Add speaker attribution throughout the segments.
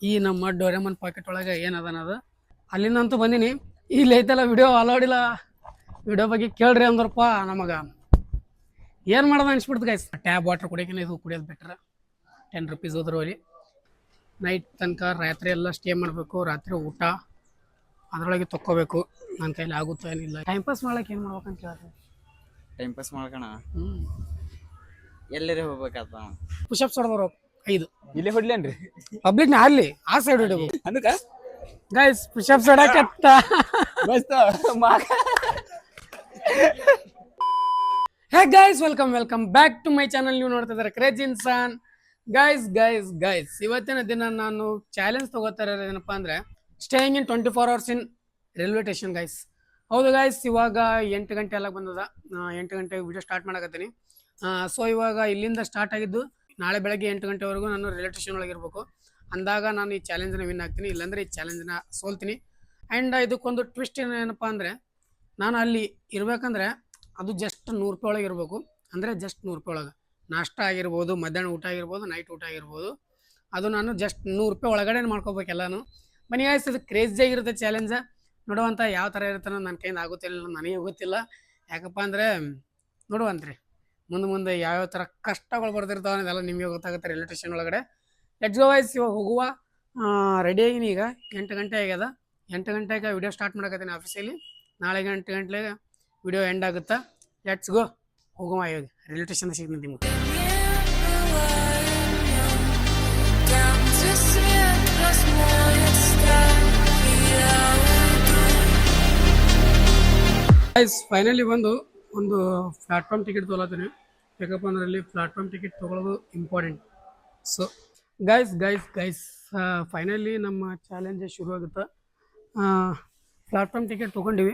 Speaker 1: ಈ ನಮ್ಮ Doraemon packet ಒಳಗೆ ಏನದ ಅನ್ನೋದು ಅಲ್ಲಿಂದಂತೂ ಬಂದೀನಿ. ಇಲ್ಲಿ ಐತಲ್ಲ ವಿಡಿಯೋ ಅಲೋಡಿಲ್ಲ, ವಿಡಿಯೋ ಬಗ್ಗೆ ಕೇಳ್ರಿ ಅಂದ್ರಪ್ಪ ನಮಗೆ ಏನು ಮಾಡೋದು ಅನ್ಸ್ಬಿಡ್ತು ಗೈಸ್. ಟ್ಯಾಬ್ ವಾಟರ್ ಕುಡಿಯೋಕೆ ಇದು ಕುಡಿಯೋದು ಬೆಟ್ರ. 10 ರೂಪೀಸ್ ಹೋದ್ರು ಅಲ್ಲಿ ನೈಟ್ ತನಕ ರಾತ್ರಿ ಎಲ್ಲ ಸ್ಟೇ ಮಾಡಬೇಕು. ರಾತ್ರಿ ಊಟ ಅದರೊಳಗೆ ತೊಕ್ಕೋಬೇಕು. ನನ್ನ ಕೈಲಿ ಆಗುತ್ತೋ ಏನಿಲ್ಲ. ಟೈಮ್ ಪಾಸ್ ಮಾಡ್ಲಿಕ್ಕೆ ಏನು ಮಾಡ್ಬೇಕಂತ ಕೇಳ್ರಿ.
Speaker 2: ಟೈಮ್ ಪಾಸ್ ಮಾಡ್ಕಣ ಎಲ್ಲರೇ ಹೋಗ್ಬೇಕಾತ.
Speaker 1: ಪುಷಪ್ಸ್ ಹೊಡೆದವ್ರು 5
Speaker 2: ಇಲ್ಲೇ ಹೊಡ್ಲೇನ್ರಿ
Speaker 1: ಪಬ್ಲಿಕ್ ನ ಅಲ್ಲಿ ಆ ಸೈಡ್ ಹೊಡಿಬೇಕು
Speaker 2: ಅದಕ್ಕ
Speaker 1: ಗೈಸ್. ಪುಷಪ್ಸ್ ಹೊಡಕತ್ತ hey guys, welcome back to my channel. ನೀವು ನೋಡ್ತಾ ಇದ್ದಾರೆ ಕ್ರೇಜ್ ಇನ್ಸಾನ್. ಗೈಸ್ ಇವತ್ತಿನ ದಿನ ನಾನು ಚಾಲೆಂಜ್ ತಗೋತಾ ಇರೋದು ಏನಪ್ಪಾ ಅಂದ್ರೆ staying in 24 hours in railway station guys. ಹೌದು ಗೈಸ್, ಇವಾಗ 8 ಗಂಟೆ ಎಲ್ಲ ಬಂದದ. 8 ಗಂಟೆಗೆ ವಿಡಿಯೋ ಸ್ಟಾರ್ಟ್ ಮಾಡಕತ್ತೀನಿ. ಸೊ ಇವಾಗ ಇಲ್ಲಿಂದ ಸ್ಟಾರ್ಟ್ ಆಗಿದ್ದು ನಾಳೆ ಬೆಳಗ್ಗೆ 8 ಗಂಟೆವರೆಗೂ ನಾನು ರೈಲ್ವೆ ಸ್ಟೇಷನ್ ಒಳಗೆ ಇರಬೇಕು. ಅಂದಾಗ ನಾನು ಈ ಚಾಲೆಂಜ್ನ ವಿನ್ ಆಗ್ತೀನಿ, ಇಲ್ಲಾಂದ್ರೆ ಈ ಚಾಲೆಂಜ್ನ ಸೋಲ್ತೀನಿ. ಆ್ಯಂಡ್ ಇದಕ್ಕೊಂದು ಟ್ವಿಸ್ಟ್ ಏನಪ್ಪ ಅಂದರೆ, ನಾನು ಅಲ್ಲಿ ಇರಬೇಕಂದ್ರೆ ಅದು ಜಸ್ಟ್ 100 ರೂಪಾಯಿ ಒಳಗೆ ಇರಬೇಕು. ಅಂದರೆ ಜಸ್ಟ್ 100 ರೂಪಾಯಿ ಒಳಗೆ ನಾಷ್ಟ ಆಗಿರ್ಬೋದು, ಮಧ್ಯಾಹ್ನ ಊಟ ಆಗಿರ್ಬೋದು, ನೈಟ್ ಊಟ ಆಗಿರ್ಬೋದು. ಅದು ನಾನು ಜಸ್ಟ್ 100 ರೂಪಾಯಿ ಒಳಗಡೆ ಮಾಡ್ಕೋಬೇಕು ಎಲ್ಲನೂ. ಬನ್ನಿ ಗೈಸ್, ಇದು ಕ್ರೇಜಿ ಆಗಿರುತ್ತೆ ಚಾಲೆಂಜ. ನೋಡುವಂಥ ಯಾವ ಥರ ಇರುತ್ತೆ ನನ್ನ ಕೈಯಿಂದ ಆಗುತ್ತಿಲ್ಲ, ನನಗೆ ಗೊತ್ತಿಲ್ಲ. ಯಾಕಪ್ಪ ಅಂದರೆ ನೋಡುವಂತ್ರಿ ಮುಂದೆ ಯಾವ್ಯಾವ ಥರ ಕಷ್ಟಗಳು ಬರ್ತಿರ್ತಾವೆ ಅನ್ನೋದೆಲ್ಲ ನಿಮಗೆ ಗೊತ್ತಾಗುತ್ತೆ ರೈಲ್ವೆ ಸ್ಟೇಷನ್ ಒಳಗಡೆ. ಲೆಟ್ಸ್ ಗೋ ಗೈಸ್, ಇವಾಗ ಹೋಗುವ. ರೆಡಿ ಆಗಿನಿ. ಈಗ 8 ಗಂಟೆ ಆಗ್ಯದ. 8 ಗಂಟೆಗೆ ವಿಡಿಯೋ ಸ್ಟಾರ್ಟ್ ಮಾಡಕತ್ತೀನಿ ಆಫೀಸಲ್ಲಿ. ನಾಳೆಗೆ 8 ಗಂಟೆಗೆ ವಿಡಿಯೋ ಎಂಡ್ ಆಗುತ್ತಾ. ಲೆಟ್ಸ್ ಗೋ, ಹೋಗುವ. ಇವಾಗ ರೈಲ್ವೆ ಸ್ಟೇಷನ್ ಸಿಗ್ತೀನಿ ನಿಮ್ಗೆ. ಫೈನಲಿ ಒಂದು ಪ್ಲಾಟ್ಫಾರ್ಮ್ ಟಿಕೆಟ್ ತೊಗೊಳತೀನಿ. ಯಾಕಪ್ಪ ಅಂದ್ರೆ ಅಲ್ಲಿ ಪ್ಲಾಟ್ಫಾರ್ಮ್ ಟಿಕೆಟ್ ತೊಗೊಳ್ಳೋದು ಇಂಪಾರ್ಟೆಂಟ್. ಸೊ ಗೈಸ್ ಫೈನಲಿ ನಮ್ಮ ಚಾಲೆಂಜ್ ಶುರು ಆಗುತ್ತೆ. ಪ್ಲಾಟ್ಫಾರ್ಮ್ ಟಿಕೆಟ್ ತೊಗೊಂಡಿವಿ.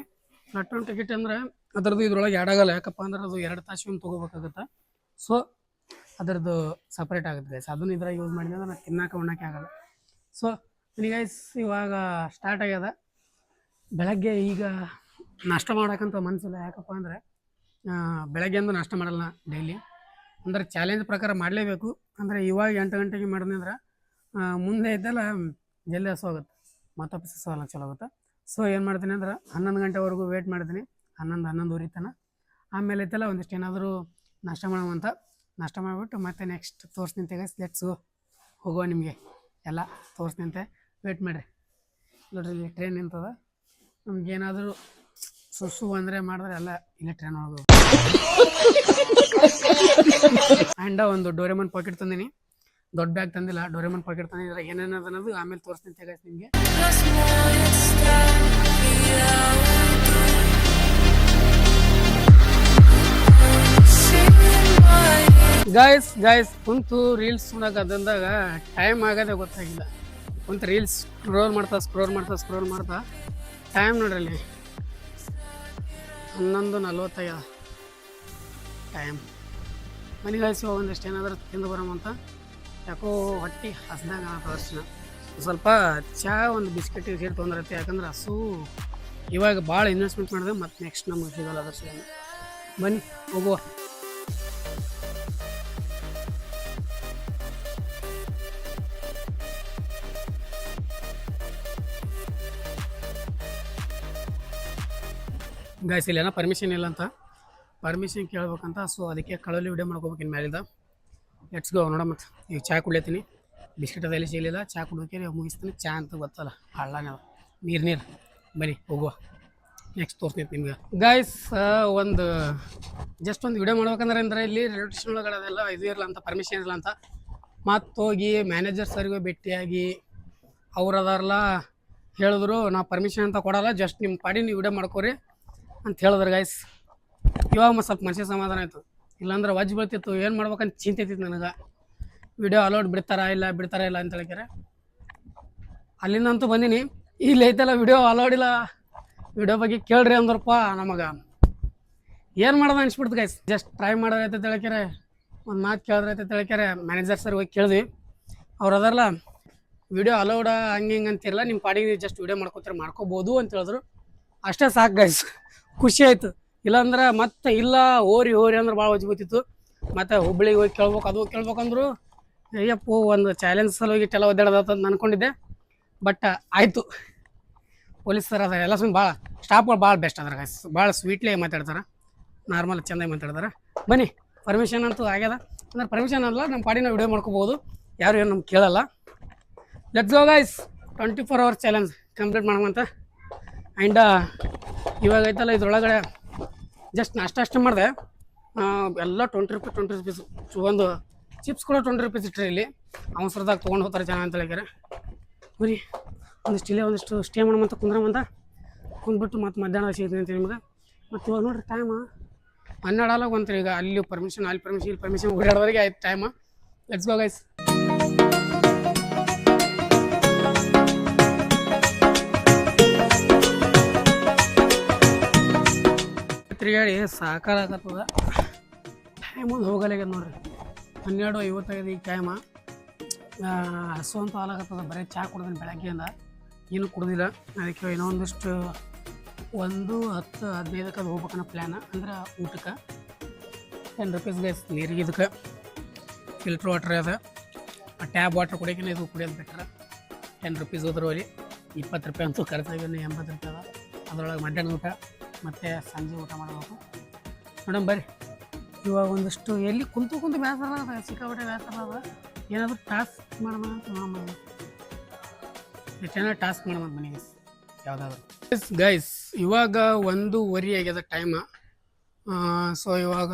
Speaker 1: ಪ್ಲಾಟ್ಫಾರ್ಮ್ ಟಿಕೆಟ್ ಅಂದರೆ ಅದರದ್ದು ಇದ್ರೊಳಗೆ ಆ್ಯಡ್ ಆಗಲ್ಲ. ಯಾಕಪ್ಪ ಅಂದ್ರೆ ಅದು 2 ತಾಸು ಒಮ್ಮೆ ತೊಗೋಬೇಕಾಗುತ್ತೆ. ಸೊ ಅದರದ್ದು ಸಪ್ರೇಟ್ ಆಗುತ್ತೆ ಗೈಸ್. ಅದನ್ನು ಇದ್ರಾಗ ಯೂಸ್ ಮಾಡಿದ್ರೆ ನಾನು ತಿನ್ನಕ್ಕೆ ಉಣ್ಣಕ್ಕೆ ಆಗಲ್ಲ. ಸೊ ಗೈಸ್ ಇವಾಗ ಸ್ಟಾರ್ಟ್ ಆಗ್ಯದ. ಬೆಳಗ್ಗೆ ಈಗ ನಾಷ್ಟ ಮಾಡೋಕ್ಕಂತ ಮನಸ್ಸಿಲ್ಲ. ಯಾಕಪ್ಪ ಅಂದರೆ ಬೆಳಗ್ಗೆ ಅಂದು ನಾಷ್ಟ ಮಾಡಲ್ಲ ಡೈಲಿ. ಅಂದರೆ ಚಾಲೆಂಜ್ ಪ್ರಕಾರ ಮಾಡಲೇಬೇಕು. ಅಂದರೆ ಇವಾಗ 8 ಗಂಟೆಗೆ ಮಾಡಿದ್ನಿ ಅಂದ್ರೆ ಮುಂದೆ ಇದ್ದಲ್ಲ ಜಲ್ದಿ ಹಸುವಾಗುತ್ತೆ, ಮತ್ತೊಪ್ಪು ಹಸುವಲ್ಲ ಚಲೋ ಆಗುತ್ತೆ. ಸೊ ಏನು ಮಾಡ್ತೀನಿ ಅಂದ್ರೆ 11 ಗಂಟೆವರೆಗೂ ವೇಟ್ ಮಾಡ್ತೀನಿ. 11-11:30 ತನಕ. ಆಮೇಲೆ ಐತಲ್ಲ ಒಂದಿಷ್ಟು ಏನಾದರೂ ನಾಷ್ಟ ಮಾಡೋವಂತ ನಾಷ್ಟ ಮಾಡಿಬಿಟ್ಟು ಮತ್ತೆ ನೆಕ್ಸ್ಟ್ ತೋರಿಸ್ನಿಂತೆ ಗೈಸ್. ಲೆಟ್ಸ್ ಗೋ, ಹೋಗುವ. ನಿಮಗೆ ಎಲ್ಲ ತೋರಿಸ್ನಿಂತೆ ವೇಟ್ ಮಾಡಿರಿ. ನೋಡ್ರಿ ಇಲ್ಲಿ ಟ್ರೈನ್ ನಿಂತದ. ನಮ್ಗೇನಾದರೂ ಸುಸು ಅಂದರೆ ಮಾಡಿದ್ರೆ ಎಲ್ಲ ಇಲ್ಲೇ ಟ್ರೈನ್ ಒಳಗೆ. ಆ್ಯಂಡ್ ಒಂದು ಡೋರೆಮನ್ ಪಾಕೆಟ್ ತಂದೀನಿ. ದೊಡ್ಡ ಬ್ಯಾಗ್ ತಂದಿಲ್ಲ, ಡೋರೆಮನ್ ಪಾಕೆಟ್ ತಂದಿದ್ರೆ ಏನೇನದು ಅನ್ನೋದು ಆಮೇಲೆ ತೋರಿಸ್ತೀನಿ ಗೈಸ್ ನಿಮಗೆ. ಗೈಸ್ ಕುಂತು ರೀಲ್ಸ್ ನೋಡೋಕಂದಾಗ ಟೈಮ್ ಆಗೋದೇ ಗೊತ್ತಾಗಿಲ್ಲ. ಕುಂತು ರೀಲ್ಸ್ ಸ್ಕ್ರೋಲ್ ಮಾಡ್ತಾ ಟೈಮ್ ನೋಡ್ರಲ್ಲಿ 11:45 ಟೈಮ್. ಮನೆ ಗಾಯಿಸಿ ಒಂದಿಷ್ಟು ಏನಾದರೂ ತಿಂದು ಬರೋಮಂತ. ಯಾಕೋ ಹೊಟ್ಟೆ ಹಸ್ದಾಗ ತೋರಿಸ್ತೀನಿ. ಸ್ವಲ್ಪ ಚಹಾ, ಒಂದು ಬಿಸ್ಕೆಟ್ ಸೇರಿ ತೊಂದಿರುತ್ತೆ. ಯಾಕಂದ್ರೆ ಹಸು ಇವಾಗ ಭಾಳ ಇನ್ವೆಸ್ಟ್ಮೆಂಟ್ ಮಾಡಿದೆ, ಮತ್ತು ನೆಕ್ಸ್ಟ್ ನಮಗೆ ಸಿಗಲ್ಲ ಅದ್ರ ಸಿಗಲ್ಲ. ಬನ್ನಿ ಹೋಗುವ. ಗಾಯ್ಸ್ ಇಲ್ಲೇನೋ ಪರ್ಮಿಷನ್ ಇಲ್ಲ ಅಂತ, ಪರ್ಮಿಷನ್ ಕೇಳ್ಬೇಕಂತ. ಸೊ ಅದಕ್ಕೆ ಕಳಲ್ಲಿ ವಿಡಿಯೋ ಮಾಡ್ಕೋಬೇಕು ಇನ್ನು ಮೇಲಿಂದ. ಲೆಟ್ಸ್ ಗೋ ನೋಡ. ಮತ್ತು ಈಗ ಚಹಾ ಕುಡಿಯತ್ತೀನಿ. ಬಿಸ್ಕೆಟ್ ಅದೆಲ್ಲ ಸಿಗಲಿಲ್ಲ. ಚಹಾ ಕುಡಿಯೋಕೆ ಮುಗಿಸ್ತೀನಿ. ಚಹಾ ಅಂತ ಗೊತ್ತಲ್ಲ, ಹಳ್ಳನೇ ನೀರು. ಬನ್ನಿ ಹೋಗುವ. ನೆಕ್ಸ್ಟ್ ತೋರಿಸ್ತೀನಿ ನಿಮ್ಗೆ ಗಾಯ್ಸ್. ಒಂದು ವಿಡಿಯೋ ಮಾಡ್ಬೇಕಂದ್ರೆ ಇಲ್ಲಿ ರೈಲ್ವೆ ಸ್ಟೇಷನ್ ಒಳಗಡೆ ಅದೆಲ್ಲ ಇದು ಇರಲ್ಲ ಅಂತ, ಪರ್ಮಿಷನ್ ಇರಲ್ಲ ಅಂತ. ಮತ್ತು ಹೋಗಿ ಮ್ಯಾನೇಜರ್ ಸರ್ಗೆ ಭೇಟಿಯಾಗಿ ಅವ್ರು ಅದಾರಲ್ಲ ಹೇಳಿದ್ರು, ನಾವು ಪರ್ಮಿಷನ್ ಅಂತ ಕೊಡಲ್ಲ, ಜಸ್ಟ್ ನಿಮ್ಮ ಪಾಡಿ ನೀವು ವಿಡಿಯೋ ಮಾಡ್ಕೋರಿ ಅಂತ ಹೇಳಿದ್ರು ಗಾಯ್ಸ್. ಇವಾಗ ಸ್ವಲ್ಪ ಮನಸ್ಸಿಗೆ ಸಮಾಧಾನ ಆಯಿತು. ಇಲ್ಲಾಂದ್ರೆ ವಜ್ಜು ಬೀಳ್ತಿತ್ತು. ಏನು ಮಾಡ್ಬೇಕಂತ ಚಿಂತೆ ಇತ್ತಿತ್ತು ನನಗೆ. ವಿಡಿಯೋ ಅಲೋಡ್ ಬಿಡ್ತಾರಾ ಇಲ್ಲ ಅಂತ ಹೇಳ್ತಾರೆ. ಅಲ್ಲಿಂದಂತೂ ಬಂದೀನಿ. ಇಲ್ಲಿ ಐತಲ್ಲ ವಿಡಿಯೋ ಅಲೋಡಿಲ್ಲ, ವಿಡಿಯೋ ಬಗ್ಗೆ ಕೇಳ್ರಿ ಅಂದ್ರಪ್ಪ ನಮಗೆ ಏನು ಮಾಡೋದು ಅನ್ಸ್ಬಿಡ್ತು ಗೈಸ್. ಜಸ್ಟ್ ಟ್ರೈ ಮಾಡೋದೈತೆ ಹೇಳ್ಕ್ಯಾರೆ, ಒಂದು ಮಾತು ಕೇಳಿದ್ರೈತೆ ಹೇಳ್ಕ್ಯಾರೆ. ಮ್ಯಾನೇಜರ್ ಸರ್ ಹೋಗಿ ಕೇಳಿದ್ವಿ. ಅವ್ರು ಅದರಲ್ಲ ವಿಡಿಯೋ ಅಲೋಡ ಹಂಗೆ ಅಂತಿರಲ್ಲ, ನಿಮ್ಮ ಪಾಡಿಗೆ ಜಸ್ಟ್ ವಿಡಿಯೋ ಮಾಡ್ಕೋಬೋದು ಅಂತ ಹೇಳಿದ್ರು. ಅಷ್ಟೇ ಸಾಕು ಗೈಸ್, ಖುಷಿ ಆಯಿತು. ಇಲ್ಲಾಂದ್ರೆ ಮತ್ತೆ ಇಲ್ಲ ಹೋರಿ ಅಂದ್ರೆ ಭಾಳ ಹೊಜ್ಬೋತಿತ್ತು. ಮತ್ತು ಹುಬ್ಳಿಗೆ ಹೋಗಿ ಕೇಳ್ಬೇಕು, ಅದು ಕೇಳ್ಬೇಕಂದ್ರು ಅಯ್ಯಪ್ಪೋ ಒಂದು ಚಾಲೆಂಜ್ ಸಲುವಾಗಿ ಇಷ್ಟೆಲ್ಲ ಒದ್ದಾಡೋದಂತ ಅನ್ಕೊಂಡಿದ್ದೆ. ಬಟ್ ಆಯಿತು. ಪೊಲೀಸರು ಅದ ಎಲ್ಲ ಸುಮ್ಮನೆ ಭಾಳ ಸ್ಟಾಫ್ಗಳು ಭಾಳ ಬೆಸ್ಟ್ ಅದ್ರ ಗೈಸ್. ಭಾಳ ಸ್ವೀಟ್ಲಿ ಮಾತಾಡ್ತಾರೆ, ನಾರ್ಮಲ್ ಚೆಂದಾಗಿ ಮಾತಾಡ್ತಾರೆ. ಬನ್ನಿ, ಪರ್ಮಿಷನ್ ಅಂತೂ ಆಗ್ಯದ. ಅಂದ್ರೆ ಪರ್ಮಿಷನ್ ಅಲ್ಲ, ನಮ್ಮ ಪಾಡಿನ ವಿಡಿಯೋ ಮಾಡ್ಕೋಬೋದು, ಯಾರು ಏನು ನಮ್ಗೆ ಕೇಳಲ್ಲ. Let's go guys, 24 hours challenge complete ಮಾಡೋಂತ. ಆ್ಯಂಡ್ ಇವಾಗ ಐತಲ್ಲ ಇದ್ರೊಳಗಡೆ ಜಸ್ಟ್ ಅಷ್ಟೇ ಮಾಡಿದೆ. ಎಲ್ಲ 20 ರೂಪೀಸ್ ಒಂದು ಚಿಪ್ಸ್ ಕೂಡ 20 ರೂಪೀಸ್ ಇಟ್ಟರೆ ಇಲ್ಲಿ ಅವಸರದಾಗ ತೊಗೊಂಡು ಹೋಗ್ತಾರೆ ಜನ ಅಂತ ಹೇಳಿದ್ದಾರೆ. ಬರೀ ಒಂದಿಷ್ಟು ಸ್ಟೇ ಮಾಡೋಂತ ಕುಂದ್ರಮಂತ ಕುಂದ್ಬಿಟ್ಟು ಮತ್ತು ಮಧ್ಯಾಹ್ನ ಸಿಗ್ತೀನಿ ಅಂತ ನಿಮ್ಗೆ. ಮತ್ತು ಇವಾಗ ನೋಡಿರಿ ಟೈಮ್ 12 ಬಂತ್ರಿ. ಈಗ ಅಲ್ಲಿ ಪರ್ಮಿಷನ್ ಇಲ್ಲಿ ಪರ್ಮಿಷನ್ ಓಡಾಡೋವರೆಗೆ ಆಯ್ತು ಟೈಮ್. Let's go guys. ತಿರುಗಾಡಿ ಸಾಕಾಗತ್ತದ. ಟೈಮ್ ಒಂದು ಹೋಗಲಾಗ್ಯದ ನೋಡ್ರಿ, 12:55 ಈಗ ಟೈಮ. ಹಸು ಅಂತೂ ಹಾಲಾಗತ್ತದ. ಬರೀ ಚಹಾ ಕುಡ್ದೀನಿ ಬೆಳಗ್ಗೆಯಿಂದ, ಏನು ಕುಡ್ದಿಲ್ಲ. ಅದಕ್ಕೆ ಇನ್ನೂ ಒಂದಿಷ್ಟು 1:10-15 ಅದು ಹೋಗ್ಬೇಕನ್ನೋ ಪ್ಲ್ಯಾನ. ಅಂದ್ರೆ ಊಟಕ್ಕೆ 10 ರೂಪೀಸ್ ಗೈಸ್ ನೀರಿಗೆ. ಇದಕ್ಕೆ ಫಿಲ್ಟ್ರ್ ವಾಟ್ರ್ ಅದ, ಟ್ಯಾಬ್ ವಾಟ್ರ್ ಕುಡಿಯೋಕೆ ಇದು ಕುಡಿಯೋದು ಬೆಟ್ರ. 10 ರೂಪೀಸ್ ಹೋದ್ರು ಅಲ್ಲಿ 20 ರೂಪಾಯಿ ಅಂತೂ ಖರ್ಚಾಗಿ 80 ರೂಪಾಯಿ ಅದ. ಅದರೊಳಗೆ ಮಧ್ಯಾಹ್ನ ಊಟ ಮತ್ತು ಸಂಜೆ ಊಟ ಮಾಡಬೇಕು. ಮೇಡಮ್ ಬರ್ರಿ, ಇವಾಗ ಒಂದಿಷ್ಟು ಎಲ್ಲಿ ಕುಂತು ಬೇಸರ ಅದ, ಸಿಕ್ಕಾಪಟ್ಟೆ ಬೇಸರ ಅದ. ಏನಾದರೂ ಟಾಸ್ಕ್ ಮಾಡೋಣ ಅಂತ ನೋಡಿ, ಟಾಸ್ಕ್ ಮಾಡೋಣ ಮನೆಗೆ ಯಾವುದಾದ್ರು. ಗೈಸ್ ಇವಾಗ 1:15 ಆಗ್ಯದ ಟೈಮ. ಸೊ ಇವಾಗ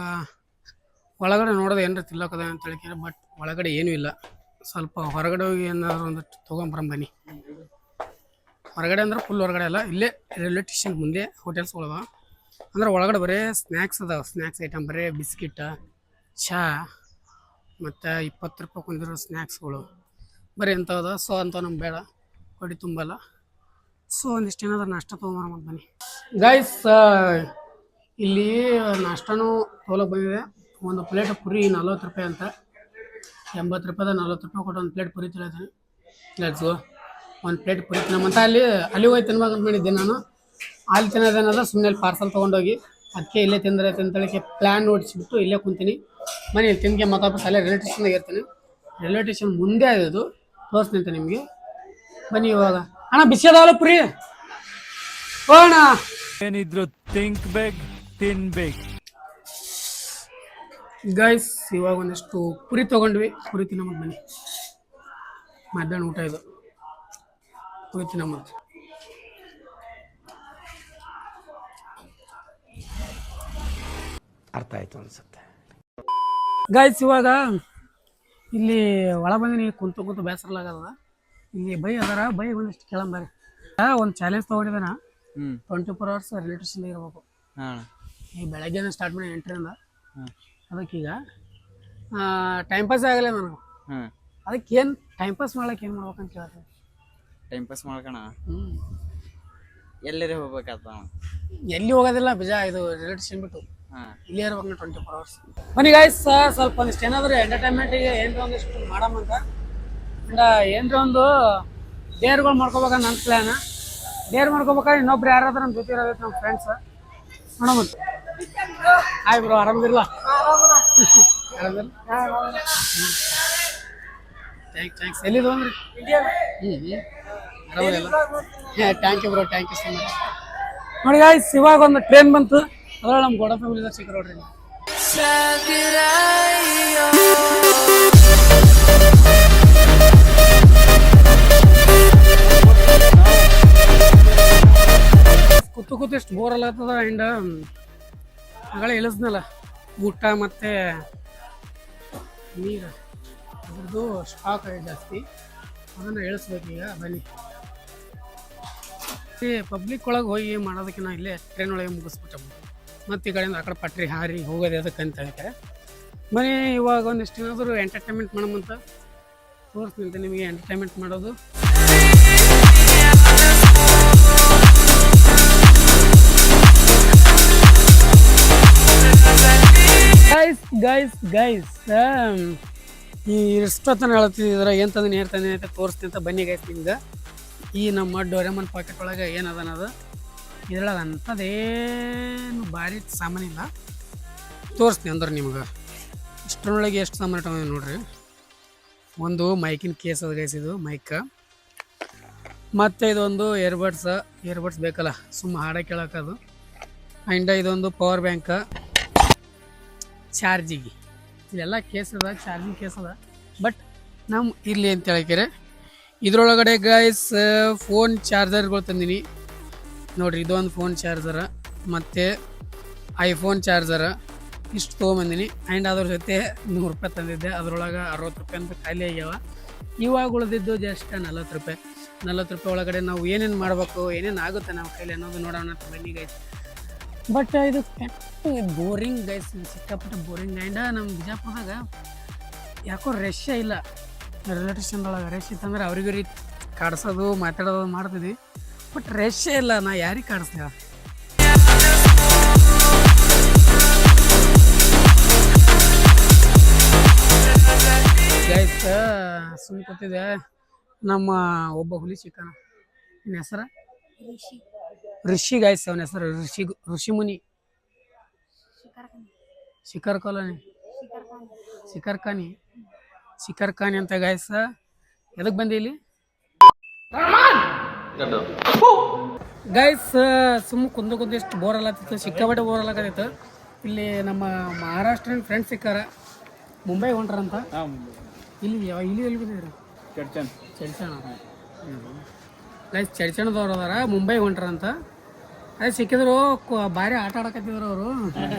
Speaker 1: ಒಳಗಡೆ ನೋಡೋದು ಏನಾರ ತಿಲ್ಲೋಕದ ಅಂತ ಹೇಳ್ತಾರೆ. ಬಟ್ ಒಳಗಡೆ ಏನೂ ಇಲ್ಲ. ಸ್ವಲ್ಪ ಹೊರಗಡೆ ಹೋಗಿ ಏನಾದ್ರು ಒಂದಿಷ್ಟು ತೊಗೊಂಬರಂಬನ್ನಿ. ಹೊರಗಡೆ ಅಂದ್ರೆ ಫುಲ್ ಹೊರಗಡೆ ಅಲ್ಲ, ಇಲ್ಲೇ ರೈಲ್ವೆ ಸ್ಟೇಷನ್ ಮುಂದೆ ಹೋಟೆಲ್ಸ್ಗಳವ. ಅಂದ್ರೆ ಒಳಗಡೆ ಬರೀ ಸ್ನ್ಯಾಕ್ಸ್ ಅದಾವೆ, ಸ್ನ್ಯಾಕ್ಸ್ ಐಟಮ್ ಬರೀ ಬಿಸ್ಕಿಟ್, ಚಹಾ ಮತ್ತು 20 ರೂಪಾಯಿ ಕುಂದಿರೋ ಸ್ನ್ಯಾಕ್ಸ್ಗಳು ಬರೀ ಎಂಥದ. ಸೊ ಅಂತ ನಮ್ಗೆ ಬೇಡ, ಹೊಡಿ ತುಂಬಲ್ಲ. ಸೊ ಒಂದಿಷ್ಟು ಏನಾದ್ರು ನಾಷ್ಟ ತೊಗೊಂಬರಂತ ಬನ್ನಿ ಗೈಸ್. ಇಲ್ಲಿ ನಾಷ್ಟನೂ ತೊಗೊಳಕ್ಕೆ ಬಂದಿದೆ. ಒಂದು ಪ್ಲೇಟ್ ಪುರಿ 40 ರೂಪಾಯಿ ಅಂತ. 80 ರೂಪಾಯಿದ 40 ರೂಪಾಯಿ ಕೊಟ್ಟು ಒಂದು ಪ್ಲೇಟ್ ಪುರಿ ತಿನ್ನೋತೀನಿ. Let's go. ಒಂದು ಪ್ಲೇಟ್ ಪುರಿ ತಿನ್ನಮಂತ ಅಲ್ಲಿ ಹೋಗಿ ತಿನ್ಬೇಕಂತ ಮಾಡಿದ್ದೆ ನಾನು. ಅಲ್ಲಿ ತಿನ್ನೋದೇನದ ಸುಮ್ಮನೆ ಅಲ್ಲಿ ಪಾರ್ಸಲ್ ತೊಗೊಂಡೋಗಿ ಅದಕ್ಕೆ ಇಲ್ಲೇ ತಿಂದರೆ ತಿಂತಳಿಕೆ ಪ್ಲ್ಯಾನ್ ನೋಡಿಸ್ಬಿಟ್ಟು ಇಲ್ಲೇ ಕುಂತೀನಿ. ಮನೆ ತಿನ್ಗೆ ಮತ್ತೆ ಅಲ್ಲೇ ರೈಲ್ವೆ ಸ್ಟೇಷನ್ದಾಗ ಇರ್ತೀನಿ. ರೈಲ್ವೆ ಸ್ಟೇಷನ್ ಮುಂದೆ ಅದು ತೋರಿಸ್ತೀನಿ ನಿಮಗೆ. ಬನ್ನಿ ಇವಾಗ. ಅಣ್ಣ ಬಿಸಿ ಅದಾವಲ್ಲ ಪುರಿ? ಓ ಅಣ್ಣ,
Speaker 3: ಏನಿದ್ರು ತಿನ್ಬೇಕು.
Speaker 1: ಗೈಸ್ ಇವಾಗ ಒಂದಿಷ್ಟು ಪುರಿ ತೊಗೊಂಡ್ವಿ, ಪುರಿ ತಿನ್ನೋದು ಬನ್ನಿ. ಮಧ್ಯಾಹ್ನ ಊಟ ಇದು, ಪುರಿ ತಿನ್ನೋದು.
Speaker 2: ಅರ್ಥ ಆಯ್ತು ಅನ್ಸುತ್ತೆ.
Speaker 1: ಗೈಸ್ ಇವಾಗ ಇಲ್ಲಿ ಒಳ ಬಂದಿನಿ, ಕುಂತು ಬೇಸರಲಾಗದ. ಇಲ್ಲಿ ಬೈ ಅದಾರ, ಬೈ ಒಂದಿಷ್ಟು ಕೇಳಂಬರಿ. ಒಂದು ಚಾಲೆಂಜ್ ತೊಗೊಂಡಿದ್ದಾನ, 24 hours ರೈಲ್ವೆ ಸ್ಟೇಷನ್ದಾಗ ಇರ್ಬೇಕು. ಈ ಬೆಳಗ್ಗೆನೇ ಸ್ಟಾರ್ಟ್ ಮಾಡಿ 8ರಿಂದ. ಅದಕ್ಕೀಗ ಟೈಮ್ ಪಾಸ್ ಆಗಲ್ಲ ನನಗೆ. ಅದಕ್ಕೆ ಏನು ಟೈಮ್ ಪಾಸ್ ಮಾಡ್ಲಿಕ್ಕೆ ಏನು ಮಾಡ್ಬೇಕಂತ ಕೇಳ್ತೀನಿ.
Speaker 2: ಟೈಮ್ ಪಾಸ್ ಮಾಡ್ಕಣ ಎಲ್ಲರೇ ಹೋಗ್ಬೇಕಾದ?
Speaker 1: ಎಲ್ಲಿ ಹೋಗೋದಿಲ್ಲ ಬಿಜಾ, ಇದು ರೈಲ್ವೆ ಸ್ಟೇಷನ್ ಬಿಟ್ಟು ಇಲ್ಲೇ ಇರ್ಬೇಕು 24 hours. ಬನ್ನಿ ಗೈಸ್, ಸ್ವಲ್ಪ ಒಂದಿಷ್ಟು ಏನಾದರೂ ಎಂಟರ್ಟೈನ್ಮೆಂಟಿಗೆ ಏನರ ಒಂದಿಷ್ಟು ಮಾಡಮ್ಮಂತ. ಅಂಡ್ ಏನರ ಒಂದು ಡೇರ್ಗಳು ಮಾಡ್ಕೋಬೇಕಂತ ನನ್ನ ಪ್ಲ್ಯಾನ್. ಡೇರ್ ಮಾಡ್ಕೋಬೇಕಾದ್ರೆ ಇನ್ನೊಬ್ರು ಯಾರಾದ್ರೂ ನಮ್ಮ ಜೊತೆ ಇರೋದೈತೆ, ನಮ್ಮ ಫ್ರೆಂಡ್ಸ್ ನೋಡಮ್ಮ. ಹಾಯ್ ಬ್ರೋ, ಆರಾಮದಿಲ್ಲ? ಥ್ಯಾಂಕ್ಸ್. ಎಲ್ಲಿದು ಅಂದ್ರಿ? ಆರಾಮದಿಲ್ಲ? Thank you bro, thank you so much. ನೋಡಿ ಗಾಯ್ಸ್, ಇವಾಗ ಒಂದು ಟ್ರೈನ್ ಬಂತು. ಅದ್ರಲ್ಲಿ ನಮ್ಮ ಗೋಡ ಫ್ಯಾಮಿಲಿದಾಗ ಸಿಕ್ಕರು ನೋಡ್ರಿ. ಕೂತು ಎಷ್ಟು ಬೋರ್ ಅಲ್ಲತ್ತದ. ಆ್ಯಂಡ್ ಆಗಲೇ ಇಳಿಸ್ನಲ್ಲ ಊಟ ಮತ್ತು ನೀರು, ಅದ್ರದ್ದು ಸ್ಟಾಕ್ ಜಾಸ್ತಿ, ಅದನ್ನು ಇಳಿಸ್ಬೇಕೀಗ. ಬನ್ನಿ, ಪಬ್ಲಿಕ್ ಒಳಗೆ ಹೋಗಿ ಮಾಡೋದಕ್ಕಿಂತ ಇಲ್ಲೇ ಟ್ರೈನ್ ಒಳಗೆ ಮುಗಿಸ್ಬಿಟ್ಟ. ಮತ್ತು ಈ ಕಡೆಯಿಂದ ಆ ಕಡೆ ಪಟ್ರಿ ಹಾರಿ ಹೋಗೋದು ಅದಕ್ಕೆ ಅಂತ ಹೇಳ್ತಾರೆ. ಬನ್ನಿ ಇವಾಗ ಒಂದಿಷ್ಟು ಏನಾದರೂ ಎಂಟರ್ಟೈನ್ಮೆಂಟ್ ಮಾಡೋಮಂತ ತೋರಿಸ್ತೀನಿ ನಿಮಗೆ. ಎಂಟರ್ಟೈನ್ಮೆಂಟ್ ಮಾಡೋದು ಗೈಸ್ ಈ ಎಷ್ಟೊತ್ತನ ಹೇಳ್ತಿದ್ರ ಏನು ತಂದಿನಿ ಅಂತ ತೋರಿಸ್ತೀನಿ ಅಂತ. ಬನ್ನಿ ಗೈಸ್, ನಿಮ್ಗೆ ಈ ನಮ್ಮ ಡೋರೆಮನ್ ಪಾಕೆಟ್ ಒಳಗೆ ಏನದ ಅನ್ನೋದು. ಇದ್ರೊಳಗೆ ಅಂಥದ್ದೇನು ಭಾರಿ ಸಾಮಾನಿಲ್ಲ, ತೋರಿಸ್ತೀನಿ ಅಂದ್ರೆ ನಿಮ್ಗೆ. ಇಷ್ಟರೊಳಗೆ ಎಷ್ಟು ಸಾಮಾನು ಇಟ್ಕೊಂಡು ನೋಡ್ರಿ. ಒಂದು ಮೈಕಿನ ಕೇಸ್ ಅದ ಗೈಸ್, ಇದು ಮೈಕ್. ಮತ್ತು ಇದೊಂದು ಇಯರ್ಬಡ್ಸ್ ಬೇಕಲ್ಲ ಸುಮ್ಮ ಹಾಡ ಕೇಳೋಕ್ಕದು. ಆ್ಯಂಡ್ ಇದೊಂದು ಪವರ್ ಬ್ಯಾಂಕ್, ಚಾರ್ಜಿಗೆ ಇಲ್ಲೆಲ್ಲ ಕೇಸ್ ಅದ, ಚಾರ್ಜಿಂಗ್ ಕೇಸ್ ಅದ. ಬಟ್ ನಮ್ಮ ಇರಲಿ ಅಂತ ಹೇಳಿಕೆರೆ ಇದ್ರೊಳಗಡೆ ಗೈಸ್ ಫೋನ್ ಚಾರ್ಜರ್ಗಳು ತಂದೀನಿ ನೋಡಿರಿ. ಇದೊಂದು ಫೋನ್ ಚಾರ್ಜರ ಮತ್ತು ಐಫೋನ್ ಚಾರ್ಜರ ಇಷ್ಟು ತೊಗೊಂಬಂದಿನಿ. ಆ್ಯಂಡ್ ಅದ್ರ ಜೊತೆ 100 ರೂಪಾಯಿ ತಂದಿದ್ದೆ, ಅದ್ರೊಳಗೆ 60 ರೂಪಾಯಿ ಅಂತ ಖಾಲಿ ಆಗ್ಯಾವ. ಇವಾಗ ಉಳಿದಿದ್ದು ಜಸ್ಟ್ 40 ರೂಪಾಯಿ. 40 ರೂಪಾಯಿ ಒಳಗಡೆ ನಾವು ಏನೇನು ಮಾಡಬೇಕು, ಏನೇನು ಆಗುತ್ತೆ ನಮ್ಮ ಕೈಲಿ ಅನ್ನೋದು ನೋಡೋಣ ಅಂತ ಬನ್ನಿ ಗೈಸ್. ಬಟ್ ಇದು ಕೆಟ್ಟ ಬೋರಿಂಗ್ ಗೈಸ್, ಸಿಕ್ಕಾಪಟ್ಟೆ ಬೋರಿಂಗ್. ಆ್ಯಂಡ್ ನಮ್ಮ ಬಿಜಾಪುರದಾಗ ಯಾಕೋ ರಶ್ಯ ಇಲ್ಲ. ರಿಲೇಟಿವ್ಸ್ದೊಳಗೆ ರಶ್ ಇತ್ತಂದ್ರೆ ಅವ್ರಿಗೆ ಕಾಡ್ಸೋದು ಮಾತಾಡೋದು ಮಾಡ್ತಿದ್ವಿ. ಬಟ್ ರಶ್ಯ ಇಲ್ಲ, ನಾ ಯಾರಿಗೆ ಕಾಡಿಸ್ತೀವ. ಗೈಸ್ ಸುಮ್ಮನೆ ಕೂತಿದ್ದೆ, ನಮ್ಮ ಒಬ್ಬ ಹುಲಿ ಸಿಕ್ಕಾನ. ನಿನ್ನ ಹೆಸರು ಋಷಿ ಗೈಸ್, ಅವನ ಹೆಸರು ಋಷಿಮುನಿ. ಶಿಖರ್ ಖಾನಿ ಅಂತ ಗೈಸ್. ಎದಕ್ಕೆ ಬಂದಿ ಇಲ್ಲಿ ಗೈಸ್? ಸುಮ್ಮ ಕುಂದು ಎಷ್ಟು ಬೋರ್ ಅಲ್ಲತ್ತಿತ್ತು, ಸಿಕ್ಕಾಪಟ್ಟೆ ಬೋರ್ ಅಲ್ಲಕತ್ತಿತ್ತು. ಇಲ್ಲಿ ನಮ್ಮ ಮಹಾರಾಷ್ಟ್ರನ್ ಫ್ರೆಂಡ್ಸ್ ಸಿಕ್ಕಾರ, ಮುಂಬೈ ಹೊಂಟ್ರಂತ. ಇಲ್ಲಿ ಎಲ್ಲಿ ಬಂದಿದ್ರು? ಚಡ್ಚಣ ಗೈಸ್, ಚಡ್ಚಣದವ್ರು ಅದಾರ, ಮುಂಬೈ ಹೊಂಟ್ರಂತ. ಅದೇ ಸಿಕ್ಕಿದ್ರು, ಭಾರಿ ಆಟ ಆಡಕತ್ತಿದ್ರು ಅವರು.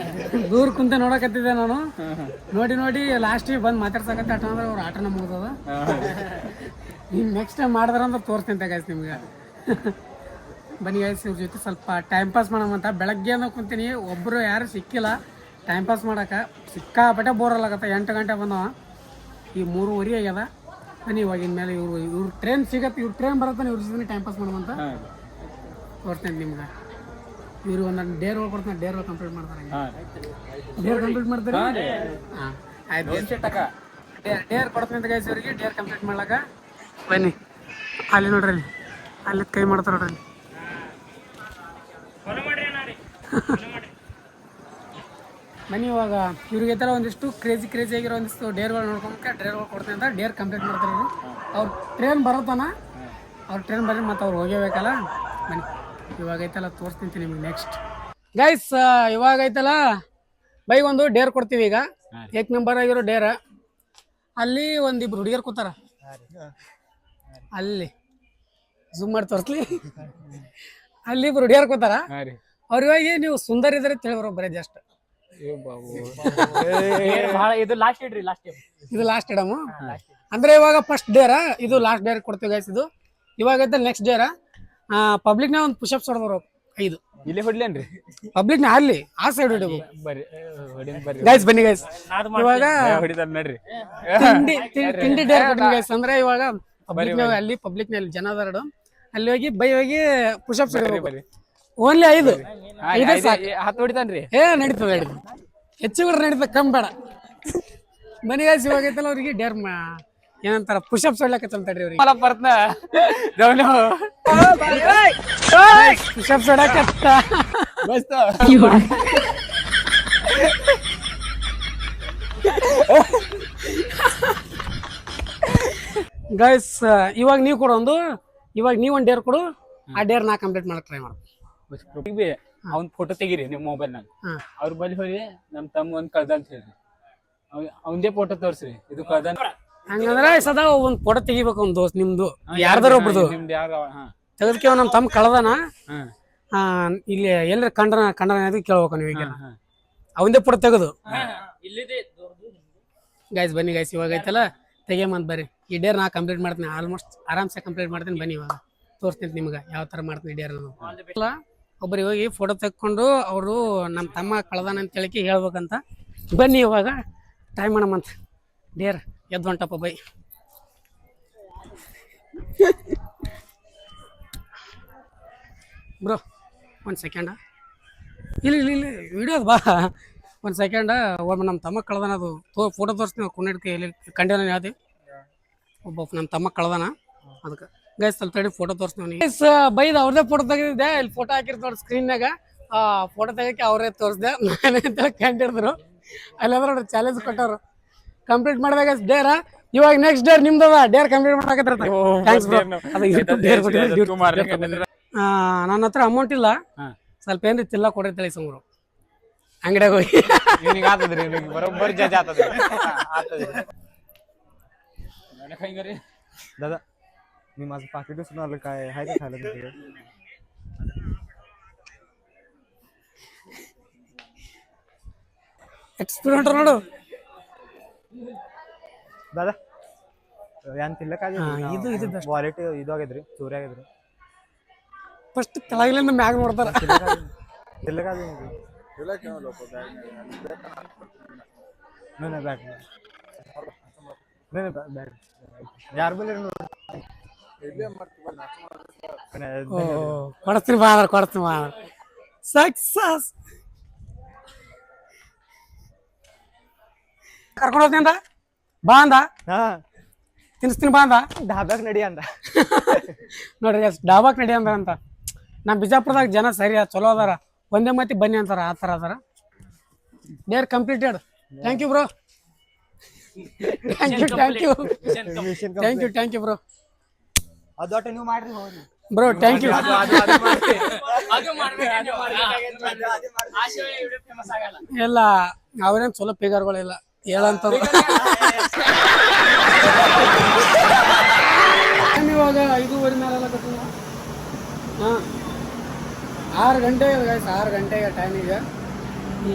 Speaker 1: ದೂರ ಕುಂತ ನೋಡಕತ್ತಿದ್ದೆ ನಾನು. ನೋಡಿ ಲಾಸ್ಟಿಗೆ ಬಂದು ಮಾತಾಡ್ಸಕತ್ತೆ ಆಟ ಅಂದ್ರೆ ಅವ್ರು ಆಟನ ಮುಗ್ದದ. ನೆಕ್ಸ್ಟ್ ಟೈಮ್ ಮಾಡಿದ್ರಂತ ತೋರಿಸ್ತೀನಿ ಗೈಸ್ ನಿಮ್ಗೆ. ಬನ್ನಿ ಗೈಸ್, ಇವ್ರ ಜೊತೆ ಸ್ವಲ್ಪ ಟೈಮ್ ಪಾಸ್ ಮಾಡೋಣಂತ. ಬೆಳಗ್ಗೆ ಅನ್ನೋ ಕುಂತೀನಿ, ಒಬ್ಬರು ಯಾರು ಸಿಕ್ಕಿಲ್ಲ ಟೈಮ್ ಪಾಸ್ ಮಾಡೋಕೆ. ಸಿಕ್ಕಾಪಟ್ಟೆ ಬೋರ್ ಅಲ್ಲಾಗತ್ತ. 8 ಗಂಟೆ ಬಂದವ, ಈ 3:30 ಆಗ್ಯದ. ಬನ್ನಿ ಇವಾಗಿನ ಮೇಲೆ ಇವ್ರು ಟ್ರೈನ್ ಸಿಗತ್ತೆ, ಇವ್ರು ಟ್ರೈನ್ ಬರತ್ತಾನೆ, ಇವ್ರ ಜೊತೆ ಟೈಮ್ ಪಾಸ್ ಮಾಡೋಣಂತ ತೋರಿಸ್ತೇನೆ ನಿಮ್ಗೆ. ಇವರು ಒಂದೊಂದು ಡೇರ್ ಕೊಡ್ತಾನೆ, ಡೇರ್ ಕಂಪ್ಲೀಟ್ ಮಾಡ್ತಾರೆ. ಡೇರ್ ಕಂಪ್ಲೀಟ್ ಮಾಡ್ತಾರೆ. ಹಾಂ ಆಯ್ತು, ಡೇರ್ ಕೊಡ್ತೀನಿ ಅಂತ ಗೈಸ್ ಇವರಿಗೆ. ಡೇರ್ ಕಂಪ್ಲೀಟ್ ಮಾಡ್ಲಾಕ ಬನ್ನಿ. ಅಲ್ಲಿ ನೋಡ್ರಿ, ಅಲ್ಲಿ ಕೈ ಮಾಡ್ತಾರೆ ನೋಡ್ರಿ. ಬನ್ನಿ ಇವಾಗ ಇವ್ರಿಗೆ ಥರ ಒಂದಿಷ್ಟು ಕ್ರೇಜಿ ಆಗಿರೋ ಒಂದಿಷ್ಟು ಡೇರ್ಗಳು ನೋಡ್ಕೊಂಡ್ರೆ ಡೇರ್ಗಳು ಕೊಡ್ತೀನಿ ಅಂತ ಡೇರ್ ಕಂಪ್ಲೀಟ್ ಮಾಡ್ತಾರೆ ಇವರು. ಅವ್ರು ಟ್ರೈನ್ ಬರುತ್ತಾನ, ಅವ್ರು ಟ್ರೈನ್ ಬರ್ರಿ ಮತ್ತು ಅವ್ರು ಹೋಗಬೇಕಲ್ಲ. ಬನ್ನಿ ಇವಾಗೈತಲ್ಲ ತೋರಿಸ್ತೀನಿ ನಿಮ್ಗೆ ನೆಕ್ಸ್ಟ್ ಗೈಸ್. ಇವಾಗೈತಲ್ಲ ಬೈ ಒಂದು ಡೇರ್ ಕೊಡ್ತೀವಿ ಈಗ, 1 ನಂಬರ್ ಆಗಿರೋ ಡೇರ. ಅಲ್ಲಿ ಒಂದಿಬ್ರು ಹುಡುಗಿಯರು ಕೂತಾರ, ಅಲ್ಲಿ ಝೂಮ್ ಮಾಡಿ ತೋರಿಸ್ಲಿ. ಅಲ್ಲಿ ಇಬ್ರು ಹುಡುಗಿಯರು ಕೂತಾರ. ಅವ್ರ ಇವಾಗ ನೀವು ಸುಂದರ ಇದ್ರೆ ತಿಳಿದ್ರು ಬರೀ ಜಸ್ಟ್.
Speaker 2: ಇದು
Speaker 1: ಲಾಸ್ಟ್ ಇಡಮು ಅಂದ್ರೆ ಇವಾಗ ಫಸ್ಟ್ ಡೇರ, ಇದು ಲಾಸ್ಟ್ ಡೇರ್ ಕೊಡ್ತೀವಿ ಗೈಸ್. ಇದು ಇವಾಗೈತೆ ನೆಕ್ಸ್ಟ್ ಡೇರ. ಪಬ್ಲಿಕ್ನ ಒಂದು ಪುಷಪ್ಸ್ ಹೊಡೆದ್ರು 5.
Speaker 2: ಇಲ್ಲಿ ಹೊಡ್ಲೇನ್ರಿ
Speaker 1: ಪಬ್ಲಿಕ್ನ ಅಲ್ಲಿ ಆ ಸೈಡ್ ಹೊಡಿಬೇಕು ಗೈಸ್. ಬನ್ನಿ ಗೈಸ್, ಇವಾಗ
Speaker 2: ನೋಡ್ರಿ
Speaker 1: ತಿಂಡಿ ಡೇರ್ ಕೊಡ್ತೀನಿ ಗೈಸ್. ಅಂದ್ರೆ ಇವಾಗ ಅಲ್ಲಿ ಪಬ್ಲಿಕ್ನಲ್ಲಿ ಜನ ಅದಾರ, ಅಲ್ಲಿ ಹೋಗಿ ಹೋಗಿ ಪುಷಪ್ಸ್ ಹೊಡಿಬೇಕು. ಓನ್ಲಿ 5 ಸಾಕು.
Speaker 2: 10 ಹೊಡಿತಾನ್ರಿ.
Speaker 1: ನಡೀತದೆ ಹೆಚ್ಚು ಕೂಡ ನಡೀತದೆ, ಕಮ್ಮಿ ಬೇಡ. ಬನ್ನಿ ಗೈಸ್, ಇವಾಗೈತಲ್ಲ ಅವ್ರಿಗೆ ಡೇರ್ ಏನಂತಾರ ಪುಷಪ್ಸ್ ಹೊಡ್ಲಕತ್ತ ತಡ್ರಿ ಅವ್ರಿಗೆ. ಪುಷಪ್ಸ್ ಹೊಡಕತ್ತ ಗೈಸ್. ಇವಾಗ ನೀವು ಕೊಡು ಒಂದು, ಇವಾಗ ನೀವು ಒಂದು ಡೇರ್ ಕೊಡು, ಆ ಡೇರ್ ನಾ ಕಂಪ್ಲೀಟ್ ಮಾಡಕ್ ಟ್ರೈ ಮಾಡು.
Speaker 2: ಅವ್ನ ಫೋಟೋ ತೆಗೀರಿ ನಿಮ್ಮ ಮೊಬೈಲ್ನಾಗ. ಅವ್ರ ಬಳಿ ಹೋಗಿ ನಮ್ ತಮ್ಮ ಒಂದ್ ಕಳ್ದ ಅಂತ ಹೇಳ್ರಿ, ಅವಂದೇ ಫೋಟೋ ತೋರ್ಸ್ರಿ. ಇದು ಕಳ್ದ
Speaker 1: ಹಂಗಂದ್ರೆ ಸದಾ ಒಂದ್ ಫೋಟೋ ತೆಗಿಬೇಕು. ಒಂದ್ ದೋಸ್ತ್ ನಿಮ್ದು ಯಾರ್ದಾರ ಒಬ್ರದು ತೆಗೆದಕ್ಕೆ ನಮ್ ತಮ್ಮ ಕಳ್ದಾನ, ಇಲ್ಲಿ ಎಲ್ಲರ ಕಂಡ್ರ ಕೇಳ್ಬೇಕು ನೀವು. ಈಗ ಅವಂದೇ ಫೋಟೋ ತೆಗೆದು ಗೈಸ್ ಬನ್ನಿ ಗೈಸ್. ಇವಾಗ ಐತಲ್ಲ ತೆಗಿಯಮಂತ ಬರ್ರಿ. ಈ ಡೇರ್ ನಾ ಕಂಪ್ಲೀಟ್ ಮಾಡ್ತೀನಿ, ಆಲ್ಮೋಸ್ಟ್ ಆರಾಮ್ಸೆ ಕಂಪ್ಲೀಟ್ ಮಾಡ್ತೀನಿ. ಬನ್ನಿ ಇವಾಗ ತೋರಿಸ್ತೀನಿ ನಿಮ್ಗೆ ಯಾವ ಥರ ಮಾಡ್ತೀನಿ ಡೇರ್. ಒಬ್ಬರಿಗೆ ಹೋಗಿ ಫೋಟೋ ತೆಕ್ಕೊಂಡು ಅವರು ನಮ್ಮ ತಮ್ಮ ಕಳ್ದಾನ ಅಂತ ಹೇಳಿಕೆ ಹೇಳ್ಬೇಕಂತ. ಬನ್ನಿ ಇವಾಗ ಟೈಮ್ ಮಾಡಮಂತ. ಡೇರ್ ಎದ್ದು ಹೊಂಟಪ್ಪ ಬೈ. ಬ್ರೋ ಒಂದು ಸೆಕೆಂಡ, ಇಲ್ಲಿ ವಿಡಿಯೋದು ಬಾ ಒಂದು ಸೆಕೆಂಡ. ಒಬ್ಬ ನಮ್ಮ ತಮ್ಮ ಕಳ್ದಾನ, ಅದು ಫೋಟೋ ತೋರಿಸ್ತೀನಿ. ಕುಣ್ಣಿಡ್ಕೆ ಇಲ್ಲಿ ಕಂಡೇನ ಹೇಳ್ತೀವಿ. ಒಬ್ಬ ನಮ್ಮ ತಮ್ಮ ಕಳ್ದಾನ, ಅದಕ್ಕೆ ಗೈಸ್ ಸ್ವಲ್ಪ ತಡಿ ಫೋಟೋ ತೋರಿಸ್ತೀವಿ. ಗೈಸ್ ಬೈದು ಅವ್ರದೇ ಫೋಟೋ ತೆಗೆದಿದ್ದೆ, ಇಲ್ಲಿ ಫೋಟೋ ಹಾಕಿರ್ತ ನೋಡಿ ಸ್ಕ್ರೀನ್ನಾಗ. ಫೋಟೋ ತೆಗೋಕ್ಕೆ ಅವರೇ ತೋರಿಸ್ದೆ, ನಾನೇ ಅಂತ ಕಂಡಿಡಿದ್ರು. ಅಲ್ಲಾದ್ರೆ ಅವ್ರು ಚಾಲೆಂಜ್ ಕೊಟ್ಟವ್ರು. ಕಂಪ್ಲೀಟ್ ಮಾಡಿದಾಗ ಡೇರ ಇವಾಗ ನೆಕ್ಸ್ಟ್ ಡೇರ್ ನಿಮ್ದದ ಡೇರ್ ಕಂಪ್ಲೀಟ್ ಮಾಡಕತ್ರ ಥ್ಯಾಂಕ್ಸ್ ಬ್ರೋ ಅದು ಯೂಟ್ಯೂಬ್ ಡೇರ್ ನನ್ನ ಹತ್ರ ಅಮೌಂಟ್ ಇಲ್ಲ ಸ್ವಲ್ಪ ಏನ್ರಿ ತಿಲ್ಲ ಕೊಡ್ರಿ ತಳಿ ಸಂಗ್ರು ಅಂಗಡಿಯಾಗ ಹೋಗಿ
Speaker 2: ಇವನಿಗೆ ಆತದ್ರಿ ಬರೋಬ್ಬರಿ ಜಜ್ ಆತದ್ರಿ
Speaker 4: दादा मी माझं पाकिटच आलं काय आहे का खायला तुझ्याकडे
Speaker 1: ಎಕ್ಸ್ಪೀರಿಯಂಟ್ ನೋಡು
Speaker 4: दादा ಯಾನ್ ತಿಲ್ಲಕ
Speaker 1: ಇದು
Speaker 4: ವಾಲೆಟ್ ಇದು ಆಗಿದ್ರಿ ಚೋರಿ ಆಗಿದ್ರಿ
Speaker 1: ಫಸ್ಟ್ ಕೆಳಗಿಲಿಂದ ಮ್ಯಾಗ ನೋಡ್ತಾರ
Speaker 4: ತಿಲ್ಲಕ नहीं बैठ नहीं बैठ यार बोले
Speaker 1: ಕೊಡ್ತೀನಿ ಬಾ ಸಕ್ಸಸ್ ಕರ್ಕೊಂಡು ಹೋಗ್ತೀನಿ ಅಂದ ಬಾ ಅಂದ
Speaker 4: ಹಾ
Speaker 1: ತಿನ್ನಿಸ್ತೀನಿ ಬಾ ಅಂದ
Speaker 4: ಢಾಬ್ಯಾಗ ನಡಿ ಅಂದ
Speaker 1: ನೋಡ್ರಿ ಡಾಬಾಕ್ ನಡಿ ಅಂದ ಅಂತ ನಮ್ಮ ಬಿಜಾಪುರದಾಗ ಜನ ಸರಿ ಚಲೋ ಅದಾರ ಒಂದೇ ಮತಿ ಬನ್ನಿ ಅಂತಾರ ಆ ಥರ ಅದಾರ dare completed thank you bro thank you bro
Speaker 4: ಅದೊಟ್ಟು ನೀವು ಮಾಡ್ರಿ ಹೋಗ್ರಿ
Speaker 1: ಬ್ರೋ ಥ್ಯಾಂಕ್ ಯು ಎಲ್ಲ ಅವ್ರೇನ್ ಚಲೋ ಪಿಗರ್ಗಳಿಲ್ಲ ಹೇಳಂತವ್ರು ಇವಾಗ 5:30 ಮೇಲೆಲ್ಲ ಕಟ್ಟ ಹಾಂ 6 ಗಂಟೆಗೆ ಗಾಯ್ಸ್ 6 ಗಂಟೆಗೆ ಟೈಮಿಗೆ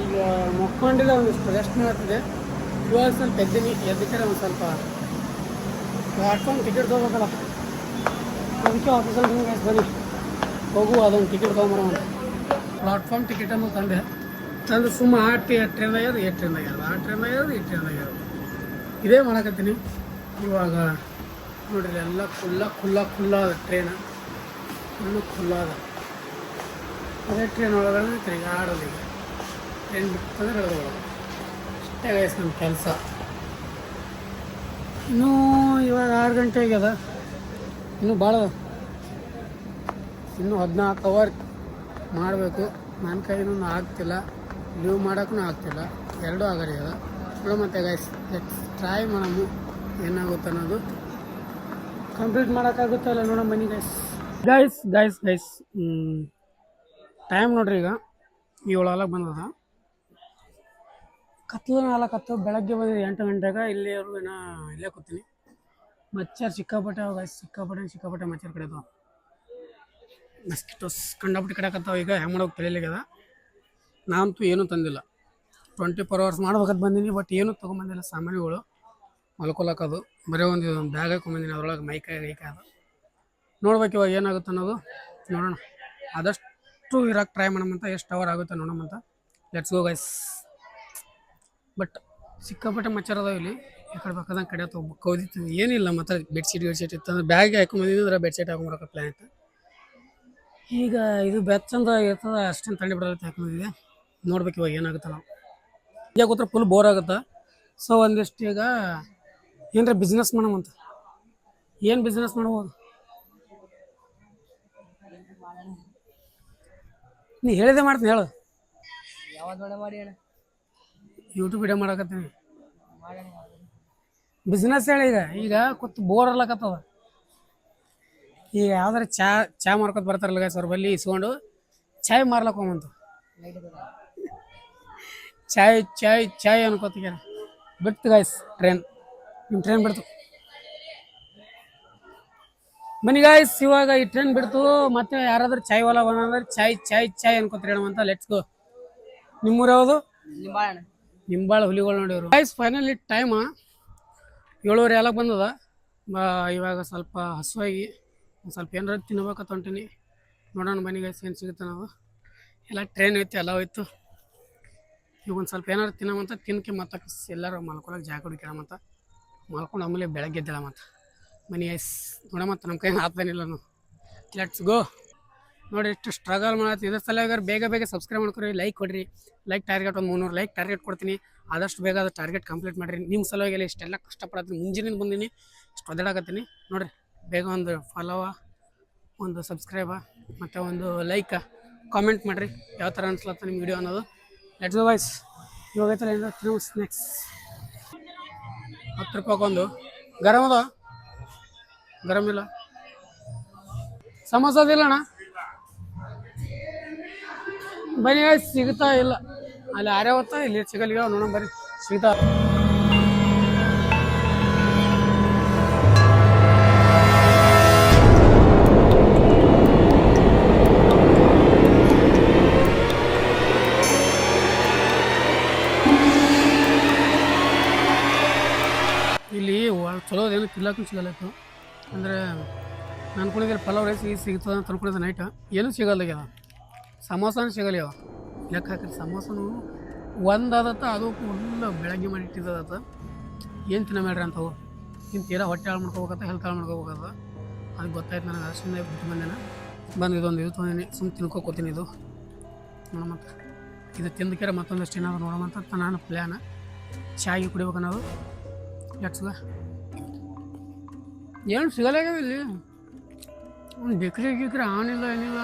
Speaker 1: ಈಗ ಮುಕ್ಕೊಂಡಿದ್ದೆ ಒಂದಿಷ್ಟು ರೆಸ್ಟ್ ಮಾಡ್ತಿದ್ದೆ ಇವಾಗ ಸ್ವಲ್ಪ ಎದ್ದೀನಿ ಎದ್ದಕ್ಕೆ ಒಂದು ಸ್ವಲ್ಪ ಪ್ಲಾಟ್ಫಾರ್ಮ್ ಟಿಕೆಟ್ ತೊಗೋಬೇಕಲ್ಲ ಅದಕ್ಕೆ ಆಫೀಸಲ್ಲಿ ಹಿಂಗೆ ಬನ್ನಿ ಹೋಗು ಅದೊಂದು ಟಿಕೆಟ್ ತೊಗೊಂಬರೋಣ ಪ್ಲಾಟ್ಫಾರ್ಮ್ ಟಿಕೆಟನ್ನು ತಂದು ಸುಮ್ಮ ಆ ಟ್ರೈನ್ ಆಗ್ಯದ ಈ ಟ್ರೈನ್ ಆಗ್ಯದ ಆ ಟ್ರೈನ್ ಆಗ್ಯದ ಈ ಟ್ರೈನ್ ಆಗ್ಯದ ಇದೇ ಮಾಡಕತ್ತೀನಿ ಇವಾಗ ನೋಡ್ರಿ ಎಲ್ಲ ಖುಲ್ಲ ಟ್ರೈನ್ ಖುಲ್ಲಾದ ಅದೇ ಟ್ರೈನ್ ಒಳಗಡೆ ತಿರುಗಾಡೋದು ಈಗ ಟ್ರೈನ್ ಬಿಟ್ಟಂದ್ರೆ ಒಳಗೆ ಅಷ್ಟೇ ಗೈಸ್ ನಮ್ಮ ಕೆಲಸ ಇನ್ನೂ ಇವಾಗ 6 ಗಂಟೆ ಆಗ್ಯದ ಇನ್ನೂ ಭಾಳ ಇನ್ನೂ 14 ಅವರ್ ಮಾಡಬೇಕು ನನ್ನ ಕೈನೂ ಆಗ್ತಿಲ್ಲ ಲೀವ್ ಮಾಡೋಕ್ಕೂ ಆಗ್ತಿಲ್ಲ ಎರಡೂ ಆಗಲ್ಲ ಚಲೋ ಮತ್ತೆ ಗೈಸ್ ಟ್ರೈ ಮಾಡೋಣ ಏನಾಗುತ್ತೆ ಅನ್ನೋದು ಕಂಪ್ಲೀಟ್ ಮಾಡೋಕ್ಕಾಗುತ್ತಲ್ಲ ನೋಡೋಣ ಬನ್ನಿ ಗೈಸ್ ಟೈಮ್ ನೋಡ್ರಿ ಈಗ 7 ಬಂದದ ಕತ್ಲು 4 ಬೆಳಗ್ಗೆ ಬಂದಿದೆ 8 ಗಂಟೆಗೆ ಇಲ್ಲಿವರೆಗೂ ಇಲ್ಲೇ ಕೂತೀನಿ ಮಚ್ಚರ್ ಸಿಕ್ಕಾಪಟ್ಟೆ ಸಿಕ್ಕಾಪಟ್ಟೆ ಮಚ್ಚರ್ ಕಡೆದವು ಮಸ್ಕಿಟೋಸ್ ಕಂಡಾಪಟ್ಟೆ ಕಡೆಕತ್ತಾವ ಈಗ ಹೆಂಗೆ ಮಾಡೋಕೆ ತಿಳಿಲಿಕ್ಕದ ನಾನಂತೂ ಏನೂ ತಂದಿಲ್ಲ 24 ಅವರ್ಸ್ ಮಾಡ್ಬೇಕಂತ ಬಂದೀನಿ ಬಟ್ ಏನೂ ತೊಗೊಂಬಂದಿಲ್ಲ ಸಾಮಾನ್ಯಗಳು ಮಲ್ಕೊಳಕ್ಕದು ಬರೀ ಒಂದು ಬ್ಯಾಗ್ ಹಾಕೊಂಬಂದಿನಿ ಅದ್ರೊಳಗೆ ಗೈಕಾಯಿ ಅದು ನೋಡ್ಬೇಕು ಇವಾಗ ಏನಾಗುತ್ತೆ ಅನ್ನೋದು ನೋಡೋಣ ಆದಷ್ಟು ಇರೋಕ್ಕೆ ಟ್ರೈ ಮಾಡೋಣಂತ ಎಷ್ಟು ಅವರ್ ಆಗುತ್ತೆ ನೋಡೋಣಂತ ಲೆಟ್ಸ್ ಗೋ ಗೈಸ್ ಬಟ್ ಸಿಕ್ಕಾಪಟ್ಟೆ ಮಚ್ಚರ್ ಅದಾವ ಇಲ್ಲಿ ಈ ಕಡೆ ಬೇಕಾದಂಗೆ ಕಡೆ ಕೌದಿತ್ತು ಏನಿಲ್ಲ ಮತ್ತು ಬೆಡ್ಶೀಟ್ ಇತ್ತು ಅಂದ್ರೆ ಬ್ಯಾಗ್ಗೆ ಹಾಕೊಂಬಂದಿದ್ರೆ ಬೆಡ್ಶೀಟ್ ಹಾಕೊಂಬರಕ್ಕೆ ಪ್ಲ್ಯಾನ್ ಇತ್ತು ಈಗ ಇದು ಬೆಚ್ಚಂದ ಇರ್ತದೆ ಅಷ್ಟೇನು ತಣ್ಣಿ ಬಿಡೋದು ಹಾಕೊಂಡಿದೆ ನೋಡ್ಬೇಕು ಇವಾಗ ಏನಾಗುತ್ತೆ ನಾವು ಈಗ ಕೂತ್ರೆ ಫುಲ್ ಬೋರ್ ಆಗುತ್ತೆ ಸೊ ಒಂದಿಷ್ಟು ಈಗ ಏನರ ಬಿಸ್ನೆಸ್ ಮಾಡೋಣಂತ ಏನು ಬಿಸ್ನೆಸ್ ಮಾಡ್ಬೋದು ನೀ ಹೇಳಿದೆ ಮಾಡ್ತೀನಿ ಹೇಳು ಯೂಟ್ಯೂಬ್ ವಿಡಿಯೋ ಮಾಡಕತ್ತೀನಿ ಬಿಸ್ನೆಸ್ ಹೇಳಿ ಈಗ ಕೂತು ಬೋರ್ ಅರ್ಲಕತ್ತದ ಈಗ ಯಾವ್ದಾರ ಚಾ ಮಾರ್ಕೊತ ಬರ್ತಾರಲ್ಲ ಗೈಸ್ ಅವ್ರ ಬಲ್ಲಿ ಇಸ್ಕೊಂಡು ಚಾಯ್ ಮಾರ್ಲಕ್ಕೆ ಹೋಗಂತು ಚಾಯ್ ಅನ್ಕೋತೀಗ ಬಿಡ್ತು ಗೈಸ್ ನಿಮ್ಮ ಟ್ರೈನ್ ಬಿಡ್ತು ಬನ್ನಿ ಗೈಸ್ ಇವಾಗ ಈ ಟ್ರೈನ್ ಬಿಡ್ತು ಮತ್ತೆ ಯಾರಾದ್ರೂ ಚಾಯ್ ವಾಲ ಬಂದ್ರೆ ಚಾಯ್ ಅನ್ಕೋತೀರಿ ಅಂತ ಲೆಟ್ಸ್ ಗೋ ನಿಮ್ಮೂರು ಯಾವುದು ನಿಂಬಾಳ ಹುಲಿಗಳು ನೋಡಿವ್ರು ಗೈಸ್ ಫೈನಲಿ ಟೈಮ್ 7:30 ಎಲ್ಲ ಬಂದದ ಇವಾಗ ಸ್ವಲ್ಪ ಹಸುವಾಗಿ ಒಂದು ಸ್ವಲ್ಪ ಏನಾರು ತಿನ್ಬೇಕಂತ ಹೊಂಟೀನಿ ನೋಡೋಣ ಬನ್ನಿ ಗೈಸ್ ಏನು ಸಿಗುತ್ತೆ ನಾವು ಎಲ್ಲ ಟ್ರೈನ್ ಐತಿ ಎಲ್ಲ ಹೋಯ್ತು ಈಗ ಒಂದು ಸ್ವಲ್ಪ ಏನಾರು ತಿನ್ನೋಮಂತ ತಿನ್ಕೆ ಮತ್ತೆ ಎಲ್ಲರೂ ಮಲ್ಕೊಳಕ್ಕೆ ಜಾಗ ಹುಡುಕಿಡಮಂತ ಮಲ್ಕೊಂಡು ಆಮೇಲೆ ಬೆಳಗ್ಗೆ ಎದ್ದೇಳ ಮತ್ತು ಬನ್ನಿ ಗೈಸ್ ನೋಡಮಂತ ನಮ್ಮ ಕೈ ಹಾಕ್ತಾನಿಲ್ಲ ನಾವು ಲೆಟ್ಸ್ ಗೋ ನೋಡಿ ಎಷ್ಟು ಸ್ಟ್ರಗಲ್ ಮಾಡತ್ತಿ ಇದ್ರ ಸಲ ಬೇಗ ಸಬ್ಸ್ಕ್ರೈಬ್ ಮಾಡ್ಕೊರಿ ಲೈಕ್ ಕೊಡ್ರಿ ಲೈಕ್ ಟಾರ್ಗೆಟ್ ಒಂದು 300 ಲೈಕ್ ಟಾರ್ಗೆಟ್ ಕೊಡ್ತೀನಿ ಆದಷ್ಟು ಬೇಗ ಅದು ಟಾರ್ಗೆಟ್ ಕಂಪ್ಲೀಟ್ ಮಾಡಿರಿ ನಿಮ್ಮ ಸಲುವಾಗಿ ಇಷ್ಟೆಲ್ಲ ಕಷ್ಟಪಡತ್ತೀನಿ ಮುಂಜಾನೆ ಬಂದೀನಿ ಇಷ್ಟು ಒದ್ದಾಡಕತ್ತೀನಿ ನೋಡಿರಿ ಬೇಗ ಒಂದು ಫಾಲೋವ ಒಂದು ಸಬ್ಸ್ಕ್ರೈಬ ಮತ್ತು ಒಂದು ಲೈಕ ಕಾಮೆಂಟ್ ಮಾಡಿರಿ ಯಾವ ಥರ ಅನ್ಸ್ಲತ್ತ ನಿಮ್ಮ ವಿಡಿಯೋ ಅನ್ನೋದು ಲೆಟ್ಸ್ ಗೋ ಗೈಸ್ ಇವಾಗೈತಲ್ಲ ಏನಾದ್ರು ಸ್ನ್ಯಾಕ್ಸ್ 10 ರೂಪಾಯಿಗೊಂದು ಗರಂ ಅದ ಗರಂ ಇಲ್ಲ ಸಮೋಸ ಅದಿಲ್ಲ ಅಣ್ಣ ಬನ್ನಿ ಸಿಗ್ತಾ ಇಲ್ಲ ಅಲ್ಲಿ ಆರ್ಯಾವತ್ತ ಇಲ್ಲಿ ಸಿಗಲ್ಗ ನೋಡೋಣ ಬರ್ರಿ ಸಿಗ್ತಾ ಇಲ್ಲಿ ಚಲೋದೇನು ತಿನ್ನಕ್ಕೂ ಸಿಗಲ್ಲ ಅಂದರೆ ನಾನು ಕುಣಿದ್ರೆ ಪಲಾವ್ ರೈಸ್ ಸಿಗ್ತದೆ ಅಂತ ಅನ್ಕೊಂಡಿದ್ದೆ ನೈಟ್ ಏನೂ ಸಿಗಲ್ಲ ಆಗ್ಯದ ಸಮೋಸನೂ ಸಿಗಲ್ಲ ಯಾವ ಲೆಕ್ಕ ಹಾಕಿರಿ ಸಮೋಸನು ಒಂದಾದತ್ತ ಅದು ಫುಲ್ ಬೆಳಗ್ಗೆ ಮಾಡಿ ಇಟ್ಟಿದ್ದದತ್ತ ಏನು ತಿನ್ನ ಮಾಡ್ರಿ ಅಂತವು ಇನ್ನು ತೀರಾ ಹೊಟ್ಟೆ ಹಾಳು ಮಾಡ್ಕೋಬೇಕತ್ತ ಹೆಲ್ತ್ ಹಾಳು ಮಾಡ್ಕೋಬೇಕತ್ತ ಅದಕ್ಕೆ ಗೊತ್ತಾಯ್ತು ನನಗೆ ಸುಮ್ಮನೆ ಬಿಟ್ಟು ಬಂದೇನೆ ಬಂದು ಇದೊಂದು ಇದು ತೊಗೊಂಡಿನಿ ಸುಮ್ಮನೆ ತಿನ್ಕೋತೀನಿ ಇದು ನೋಡಮಂತ ಇದು ತಿಂದಕ್ಕಿರ ಮತ್ತೊಂದಷ್ಟು ಏನಾದ್ರು ನೋಡಮಂತ ನಾನು ಪ್ಲ್ಯಾನ್ ಚಾಗಿ ಕುಡಿಬೇಕನ್ನೋದು ಲೆಟ್ಸ್ಗ ಏನು ಸಿಗಲ್ಲ ಇಲ್ಲಿ ಒಂದು ಬೇಕ್ರಿ ಗಿಕ್ರಿ ಆನಿಲ್ಲ ಏನಿಲ್ಲ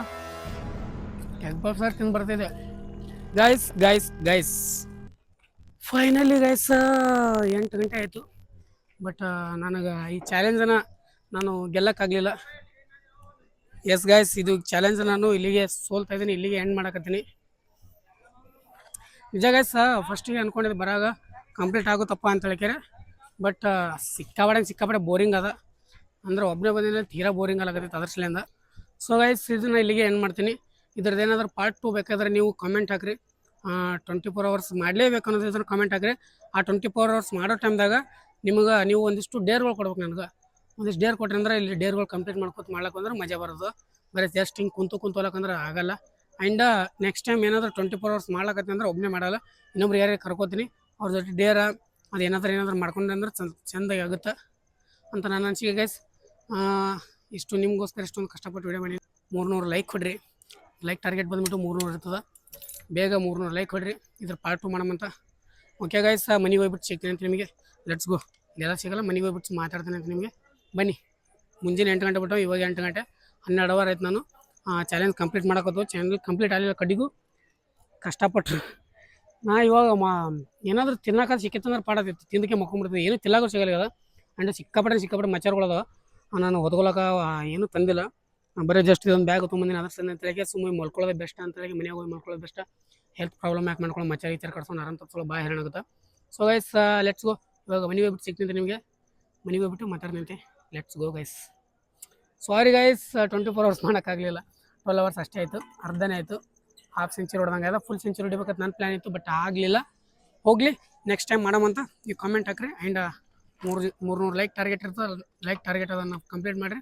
Speaker 1: ಎಗ್ ಪಫ್ ಸರ್ ತಿಂದು ಬರ್ತಿದೆ ಗೈಸ್ ಫೈನಲಿ ಗೈಸ್ 8 ಗಂಟೆ ಆಯಿತು ಬಟ್ ನನಗೆ ಈ ಚಾಲೆಂಜನ್ನು ನಾನು ಗೆಲ್ಲಕ್ಕಾಗಲಿಲ್ಲ ಎಸ್ ಗೈಸ್ ಇದು ಚಾಲೆಂಜ್ ನಾನು ಇಲ್ಲಿಗೆ ಸೋಲ್ತಾ ಇದ್ದೀನಿ ಇಲ್ಲಿಗೆ ಎಂಡ್ ಮಾಡಕತ್ತೀನಿ ನಿಜ ಗೈಸ್ ಫಸ್ಟಿಗೆ ಅಂದ್ಕೊಂಡಿದ್ದು ಬರಾಗ ಕಂಪ್ಲೀಟ್ ಆಗುತ್ತಪ್ಪ ಅಂತ ಹೇಳ್ಕ್ಯಾರೆ ಬಟ್ ಸಿಕ್ಕಾಪಟ್ಟೆ ಬೋರಿಂಗ್ ಅದ ಅಂದ್ರೆ ಒಬ್ಬನೇ ಬಂದಿಲ್ಲ ತೀರಾ ಬೋರಿಂಗ್ ಆಗತ್ತೈತೆ ಅದ್ರ ಸಲಿಂದ ಸೊ ಗೈಸ್ ಇದನ್ನ ಇಲ್ಲಿಗೆ ಎಂಡ್ ಮಾಡ್ತೀನಿ ಇದ್ರದ್ದು ಏನಾದರೂ ಪಾರ್ಟ್ 2 ಬೇಕಾದ್ರೆ ನೀವು ಕಾಮೆಂಟ್ ಹಾಕಿರಿ 24 hours ಮಾಡಲೇಬೇಕು ಅನ್ನೋದಿದ್ರೆ ಕಾಮೆಂಟ್ ಹಾಕಿರಿ ಆ 24 hours ಮಾಡೋ ಟೈಮ್ದಾಗ ನಿಮಗೆ ನೀವು ಒಂದಿಷ್ಟು ಡೇರ್ಗಳು ಕೊಡ್ಬೇಕು ನನಗೆ ಒಂದಿಷ್ಟು ಡೇರ್ ಕೊಟ್ರಿ ಅಂದ್ರೆ ಇಲ್ಲಿ ಡೇರ್ಗಳು ಕಂಪ್ಲೀಟ್ ಮಾಡ್ಕೊತ ಅಂದ್ರೆ ಮಜಾ ಬರೋದು ಬರೀ ಜಸ್ಟ್ ಹಿಂಗೆ ಕುಂತು ಹೋಲಕ್ಕಂದ್ರೆ ಆಗಲ್ಲ ಆ್ಯಂಡ್ ನೆಕ್ಸ್ಟ್ ಟೈಮ್ ಏನಾದರೂ 24 hours ಮಾಡ್ಲಕತ್ತಿ ಅಂದ್ರೆ ಒಬ್ಬನೇ ಮಾಡಲ್ಲ ಇನ್ನೊಬ್ರು ಯಾರೇ ಕರ್ಕೋತೀನಿ ಅವ್ರ ಜೊತೆ ಡೇರ ಅದು ಏನಾದರೂ ಮಾಡ್ಕೊಂಡ್ರೆ ಅಂದ್ರೆ ಚೆಂದಾಗಿ ಆಗುತ್ತೆ ಅಂತ ನನ್ನ ಅನಿಸಿಕೆ ಗೈಸ್ ಇಷ್ಟು ನಿಮಗೋಸ್ಕರ ಇಷ್ಟೊಂದು ಕಷ್ಟಪಟ್ಟು ವಿಡಿಯೋ ಮಾಡಿ 300 ಲೈಕ್ ಕೊಡ್ರಿ ಲೈಕ್ ಟಾರ್ಗೆಟ್ ಬಂದುಬಿಟ್ಟು 300 ಇರ್ತದೆ ಬೇಗ 300 ಲೈಕ್ ಕೊಡ್ರಿ ಇದ್ರ ಪಾರ್ಟ್ 2 ಮಾಡಮಂತ ಓಕೆ ಗೈಸ್ ಮನೆಗೆ ಹೋಗ್ಬಿಟ್ಟು ಸಿಗ್ತೀನಿ ಅಂತ ನಿಮಗೆ ಲೆಟ್ಸ್ ಗೋ ಇದೆಲ್ಲ ಸಿಗಲ್ಲ ಮನೆಗೆ ಹೋಗ್ಬಿಟ್ಟು ಮಾತಾಡ್ತೀನಿ ಅಂತ ನಿಮಗೆ ಬನ್ನಿ ಮುಂಜಾನೆ 8 ಗಂಟೆ ಬಿಟ್ಟು ಇವಾಗ 8 ಗಂಟೆ 12 ಅವರ್ ಆಯ್ತು ನಾನು ಚಾಲೆಂಜ್ ಕಂಪ್ಲೀಟ್ ಮಾಡೋಕ್ಕತ್ತು ಚಾಲೆಂಜ್ ಕಂಪ್ಲೀಟ್ ಆಗಲಿಲ್ಲ ಕಡಿಗೂ ಕಷ್ಟಪಟ್ಟು ನಾ ಇವಾಗ ಏನಾದರೂ ತಿನ್ನೋಕೆ ಸಿಕ್ಕಿತ್ತಂದ್ರೆ ಪಾಡತ್ತಿತ್ತು ತಿಂದಕ್ಕೆ ಮಕ್ಕೊಂಡ್ಬಿಡ್ತೀನಿ ಏನು ತಿನ್ನೋಕೆ ಸಿಗಲ್ಲ ಅದ ಆ್ಯಂಡ್ ಸಿಕ್ಕಾಪಟ್ಟೆ ಮಚ್ಚಾರ್ಗಳದ ನಾನು ಹೊತ್ಕೊಳಕ್ಕೆ ಏನೂ ತಂದಿಲ್ಲ ಬರೀ ಜಸ್ಟ್ ಇದೊಂದು ಬ್ಯಾಗ್ ತೊಗೊಂಬಂದಿನಿ ಅದ್ರ ಸಂದ ಅಂತೇಳಿ ಸುಮ್ಮನೆ ಮಲ್ಕೊಳ್ಳೋದೇ ಬೆಸ್ಟ್ ಅಂತೇಳಿ ಮನೆಯಾಗ ಹೋಗಿ ಮಲ್ಕೊಳ್ಳೋದು ಬೆಸ್ಟ್ ಹೆಲ್ತ್ ಪ್ರಾಬ್ಲಮ್ ಯಾಕೆ ಮಾಡ್ಕೊಳ್ಳೋ ಮಚ್ಚ ಈ ಥರ ಕಟ್ಕೊಂಡು ಆರಾಮ್ ತಪ್ಪಿಸೋಳು ಭಾಳ ಹೇಳಾಗುತ್ತೆ ಸೊ ಗೈಸ್ ಲೆಟ್ಸ್ ಗೋ ಇವಾಗ ಮನೆಗೆ ಹೋಗ್ಬಿಟ್ಟು ಸಿಗ್ತೀನಿ ನಿಮಗೆ ಮನೆಗೆ ಹೋಗ್ಬಿಟ್ಟು ಮಾತಾಡ್ತಂತೆ let's go guys sorry guys 24 hours ಮಾಡೋಕ್ಕಾಗಲಿಲ್ಲ 12 hours ಅಷ್ಟೇ ಆಯಿತು ಅರ್ಧನೇ ಆಯಿತು ಹಾಫ್ ಸೆಂಚುರಿ ಹೊಡೆದಂಗೆ ಆದ ಫುಲ್ ಸೆಂಚುರಿ ಹೊಡಿಬೇಕಂತ ನನ್ನ ಪ್ಲ್ಯಾನ್ ಇತ್ತು ಬಟ್ ಆಗಲಿಲ್ಲ ಹೋಗಲಿ ನೆಕ್ಸ್ಟ್ ಟೈಮ್ ಮಾಡೋಮಂತ ನೀವು ಕಾಮೆಂಟ್ ಹಾಕ್ರಿ ಆ್ಯಂಡ್ 300 ಲೈಕ್ ಟಾರ್ಗೆಟ್ ಇರ್ತದೆ ಲೈಕ್ ಟಾರ್ಗೆಟ್ ಅದನ್ನು ಕಂಪ್ಲೀಟ್ ಮಾಡಿರಿ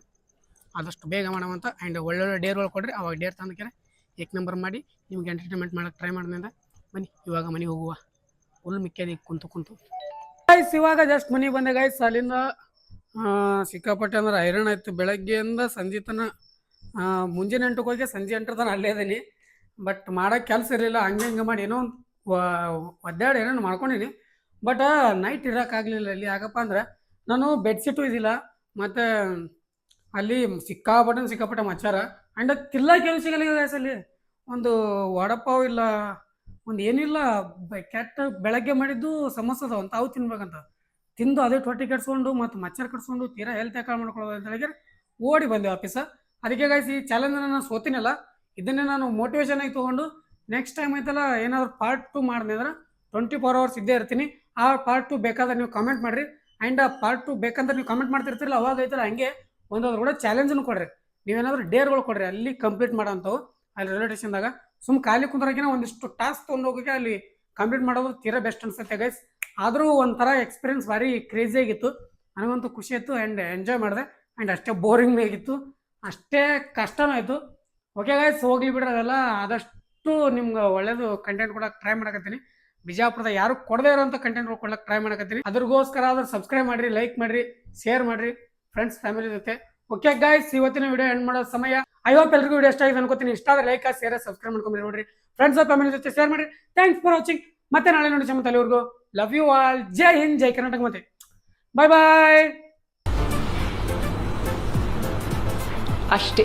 Speaker 1: ಆದಷ್ಟು ಬೇಗ ಮಾಡೋವಂತ ಆ್ಯಂಡ್ ಒಳ್ಳೊಳ್ಳೆ ಡೇರ್ಗಳು ಕೊಡ್ರಿ ಅವಾಗ ಡೇರ್ ತಂದಕ್ಕೆರೆ ಏಕ್ ನಂಬರ್ ಮಾಡಿ ನಿಮ್ಗೆ ಎಂಟರ್ಟೈನ್ಮೆಂಟ್ ಮಾಡೋಕ್ಕೆ ಟ್ರೈ ಮಾಡಿದ್ರಿಂದ ಬನ್ನಿ ಇವಾಗ ಮನೆಗೆ ಹೋಗುವ ಫುಲ್ ಮಿಕ್ಕಿದೆ ಕುಂತು ಗೈಸ್ ಇವಾಗ ಜಸ್ಟ್ ಮನೆಗೆ ಬಂದೆ ಗೈಸ್ ಅಲ್ಲಿಂದ ಸಿಕ್ಕಾಪಟ್ಟೆ ಅಂದ್ರೆ ಹೈರಾಣ ಆಯಿತು ಬೆಳಗ್ಗೆಯಿಂದ ಸಂಜೆ ತನಕ ಮುಂಜಾನೆ 8ಕ್ಕೆ ಹೋಗಿ ಸಂಜೆ 8 ತನಕ ಅಲ್ಲೇ ಇದೀನಿ ಬಟ್ ಮಾಡೋಕ್ಕೆ ಕೆಲಸ ಇರಲಿಲ್ಲ ಹಂಗೆ ಮಾಡಿ ಏನೋ ಒಂದು ಒದ್ದಾಡಿ ಏನೇನು ಮಾಡ್ಕೊಂಡಿನಿ ಬಟ್ ನೈಟ್ ಇರೋಕ್ಕಾಗಲಿಲ್ಲ ಇಲ್ಲಿ ಯಾಕಪ್ಪ ಅಂದ್ರೆ ನಾನು ಬೆಡ್ಶೀಟು ಇದಿಲ್ಲ ಮತ್ತು ಅಲ್ಲಿ ಸಿಕ್ಕಾಪಟ್ಟೆ ಮಚ್ಚಾರ ಆ್ಯಂಡ್ ತಿನ್ನಕ್ಕೆ ಏನು ಸಿಗಲ್ಲ ಗೈಸ್ ಅಲ್ಲಿ ಒಂದು ವಡಪಾವ್ ಇಲ್ಲ ಒಂದು ಏನಿಲ್ಲ ಕೆಟ್ಟ ಬೆಳಗ್ಗೆ ಮಾಡಿದ್ದು ಸಮೋಸ ಅದಾವ ಅಂತ ಅವು ತಿನ್ಬೇಕಂತ ತಿಂದು ಅದೇ ಹೊಟ್ಟೆ ಕೆಡ್ಸ್ಕೊಂಡು ಮತ್ತು ಮಚ್ಚರ್ ಕಟ್ಸ್ಕೊಂಡು ತೀರಾ ಹೆಲ್ತ್ ಯಾಕೆ ಮಾಡ್ಕೊಳ್ಳೋದು ಅಂತ ಹೇಳಿದ್ರೆ ಓಡಿ ಬಂದೆ ವಾಪಸ್ ಅದಕ್ಕೆ ಗೈಸ್ ಈ ಚಾಲೆಂಜನ್ನು ನಾನು ಸೋತಿನಲ್ಲ ಇದನ್ನೇ ನಾನು ಮೋಟಿವೇಶನ್ ಆಗಿ ತೊಗೊಂಡು ನೆಕ್ಸ್ಟ್ ಟೈಮ್ ಐತಲ್ಲ ಏನಾದರೂ ಪಾರ್ಟ್ 2 ಮಾಡಿದ್ರೆ 24 hours ಇದ್ದೇ ಇರ್ತೀನಿ ಆ ಪಾರ್ಟ್ 2 ಬೇಕಾದ್ರೆ ನೀವು ಕಮೆಂಟ್ ಮಾಡಿರಿ ಆ್ಯಂಡ್ ಆ ಪಾರ್ಟ್ 2 ಬೇಕಂದ್ರೆ ನೀವು ಕಮೆಂಟ್ ಮಾಡ್ತಿರ್ತಿರಲ್ಲ ಅವಾಗ ಐತಲ್ಲ ಹಂಗೆ ಒಂದಾದ್ರು ಕೂಡ ಚಾಲೆಂಜನ್ನು ಕೊಡ್ರಿ ನೀವೇನಾದರೂ ಡೇರ್ಗಳು ಕೊಡ್ರಿ ಅಲ್ಲಿ ಕಂಪ್ಲೀಟ್ ಮಾಡೋಂಥವು ಅಲ್ಲಿ ರೈಲ್ವೆ ಸ್ಟೇಷನ್ದಾಗ ಸುಮ್ಮನೆ ಖಾಲಿ ಕುಂದ್ರಕಿನ ಒಂದಿಷ್ಟು ಟಾಸ್ಕ್ ತೊಗೊಂಡು ಹೋಗೋಕೆ ಅಲ್ಲಿ ಕಂಪ್ಲೀಟ್ ಮಾಡೋದು ತೀರಾ ಬೆಸ್ಟ್ ಅನ್ಸುತ್ತೆ ಗೈಸ್ ಆದರೂ ಒಂಥರ ಎಕ್ಸ್ಪೀರಿಯನ್ಸ್ ಭಾರಿ ಕ್ರೇಜಿ ಆಗಿತ್ತು ನನಗಂತೂ ಖುಷಿ ಆಯಿತು ಆ್ಯಂಡ್ ಎಂಜಾಯ್ ಮಾಡಿದೆ ಆ್ಯಂಡ್ ಅಷ್ಟೇ ಬೋರಿಂಗ್ ಆಗಿತ್ತು ಅಷ್ಟೇ ಕಷ್ಟನೂ ಆಯಿತು ಓಕೆ ಗೈಸ್ ಹೋಗ್ಲಿ ಬಿಡ್ರದೆಲ್ಲ ಆದಷ್ಟು ನಿಮ್ಗೆ ಒಳ್ಳೇದು ಕಂಟೆಂಟ್ ಕೊಡೋಕೆ ಟ್ರೈ ಮಾಡಕತ್ತೀನಿ ಬಿಜಾಪುರದ ಯಾರು ಕೊಡದೇ ಇರೋಂಥ ಕಂಟೆಂಟ್ಗಳು ಕೊಡೋಕೆ ಟ್ರೈ ಮಾಡಕತ್ತೀನಿ ಅದ್ರಗೋಸ್ಕರ ಆದ್ರೆ ಸಬ್ಸ್ಕ್ರೈಬ್ ಮಾಡಿರಿ ಲೈಕ್ ಮಾಡಿರಿ ಶೇರ್ ಮಾಡಿರಿ ಫ್ರೆಂಡ್ಸ್ ಫ್ಯಾಮಿಲಿ ಜೊತೆ ಓಕೆ ಗೈಸ್ ಇವತ್ತಿನ ವಿಡಿಯೋ ಎಂಡ್ ಮಾಡೋ ಸಮಯ ಐ ಹೋಪ್ ಎಲ್ರಿಗೂ ವಿಡಿಯೋ ಇಷ್ಟ ಆಗಿದೆ ಅನ್ಕೋತೀನಿ ಇಷ್ಟ ಆದರೆ ಲೈಕ್ ಶೇರ್ ಸಬ್ಸ್ಕ್ರೈಬ್ ಮಾಡ್ಕೊಂಡ್ರಿ ನೋಡ್ರಿ ಫ್ರೆಂಡ್ಸ್ ಫ್ಯಾಮಿಲಿ ಜೊತೆ ಶೇರ್ ಮಾಡಿ ಥ್ಯಾಂಕ್ಸ್ ಫಾರ್ ವಾಚಿಂಗ್ ಮತ್ತೆ ನಾಳೆ ನೋಡಿ ಚಮತ್ ಅಲ್ಲಿವರೆಗೂ ಲವ್ ಯು ಆಲ್ ಜೈ ಹಿಂದ್ ಜೈ ಕರ್ನಾಟಕ ಮತ್ತೆ ಬಾಯ್ ಬಾಯ್
Speaker 5: ಅಷ್ಟೇ.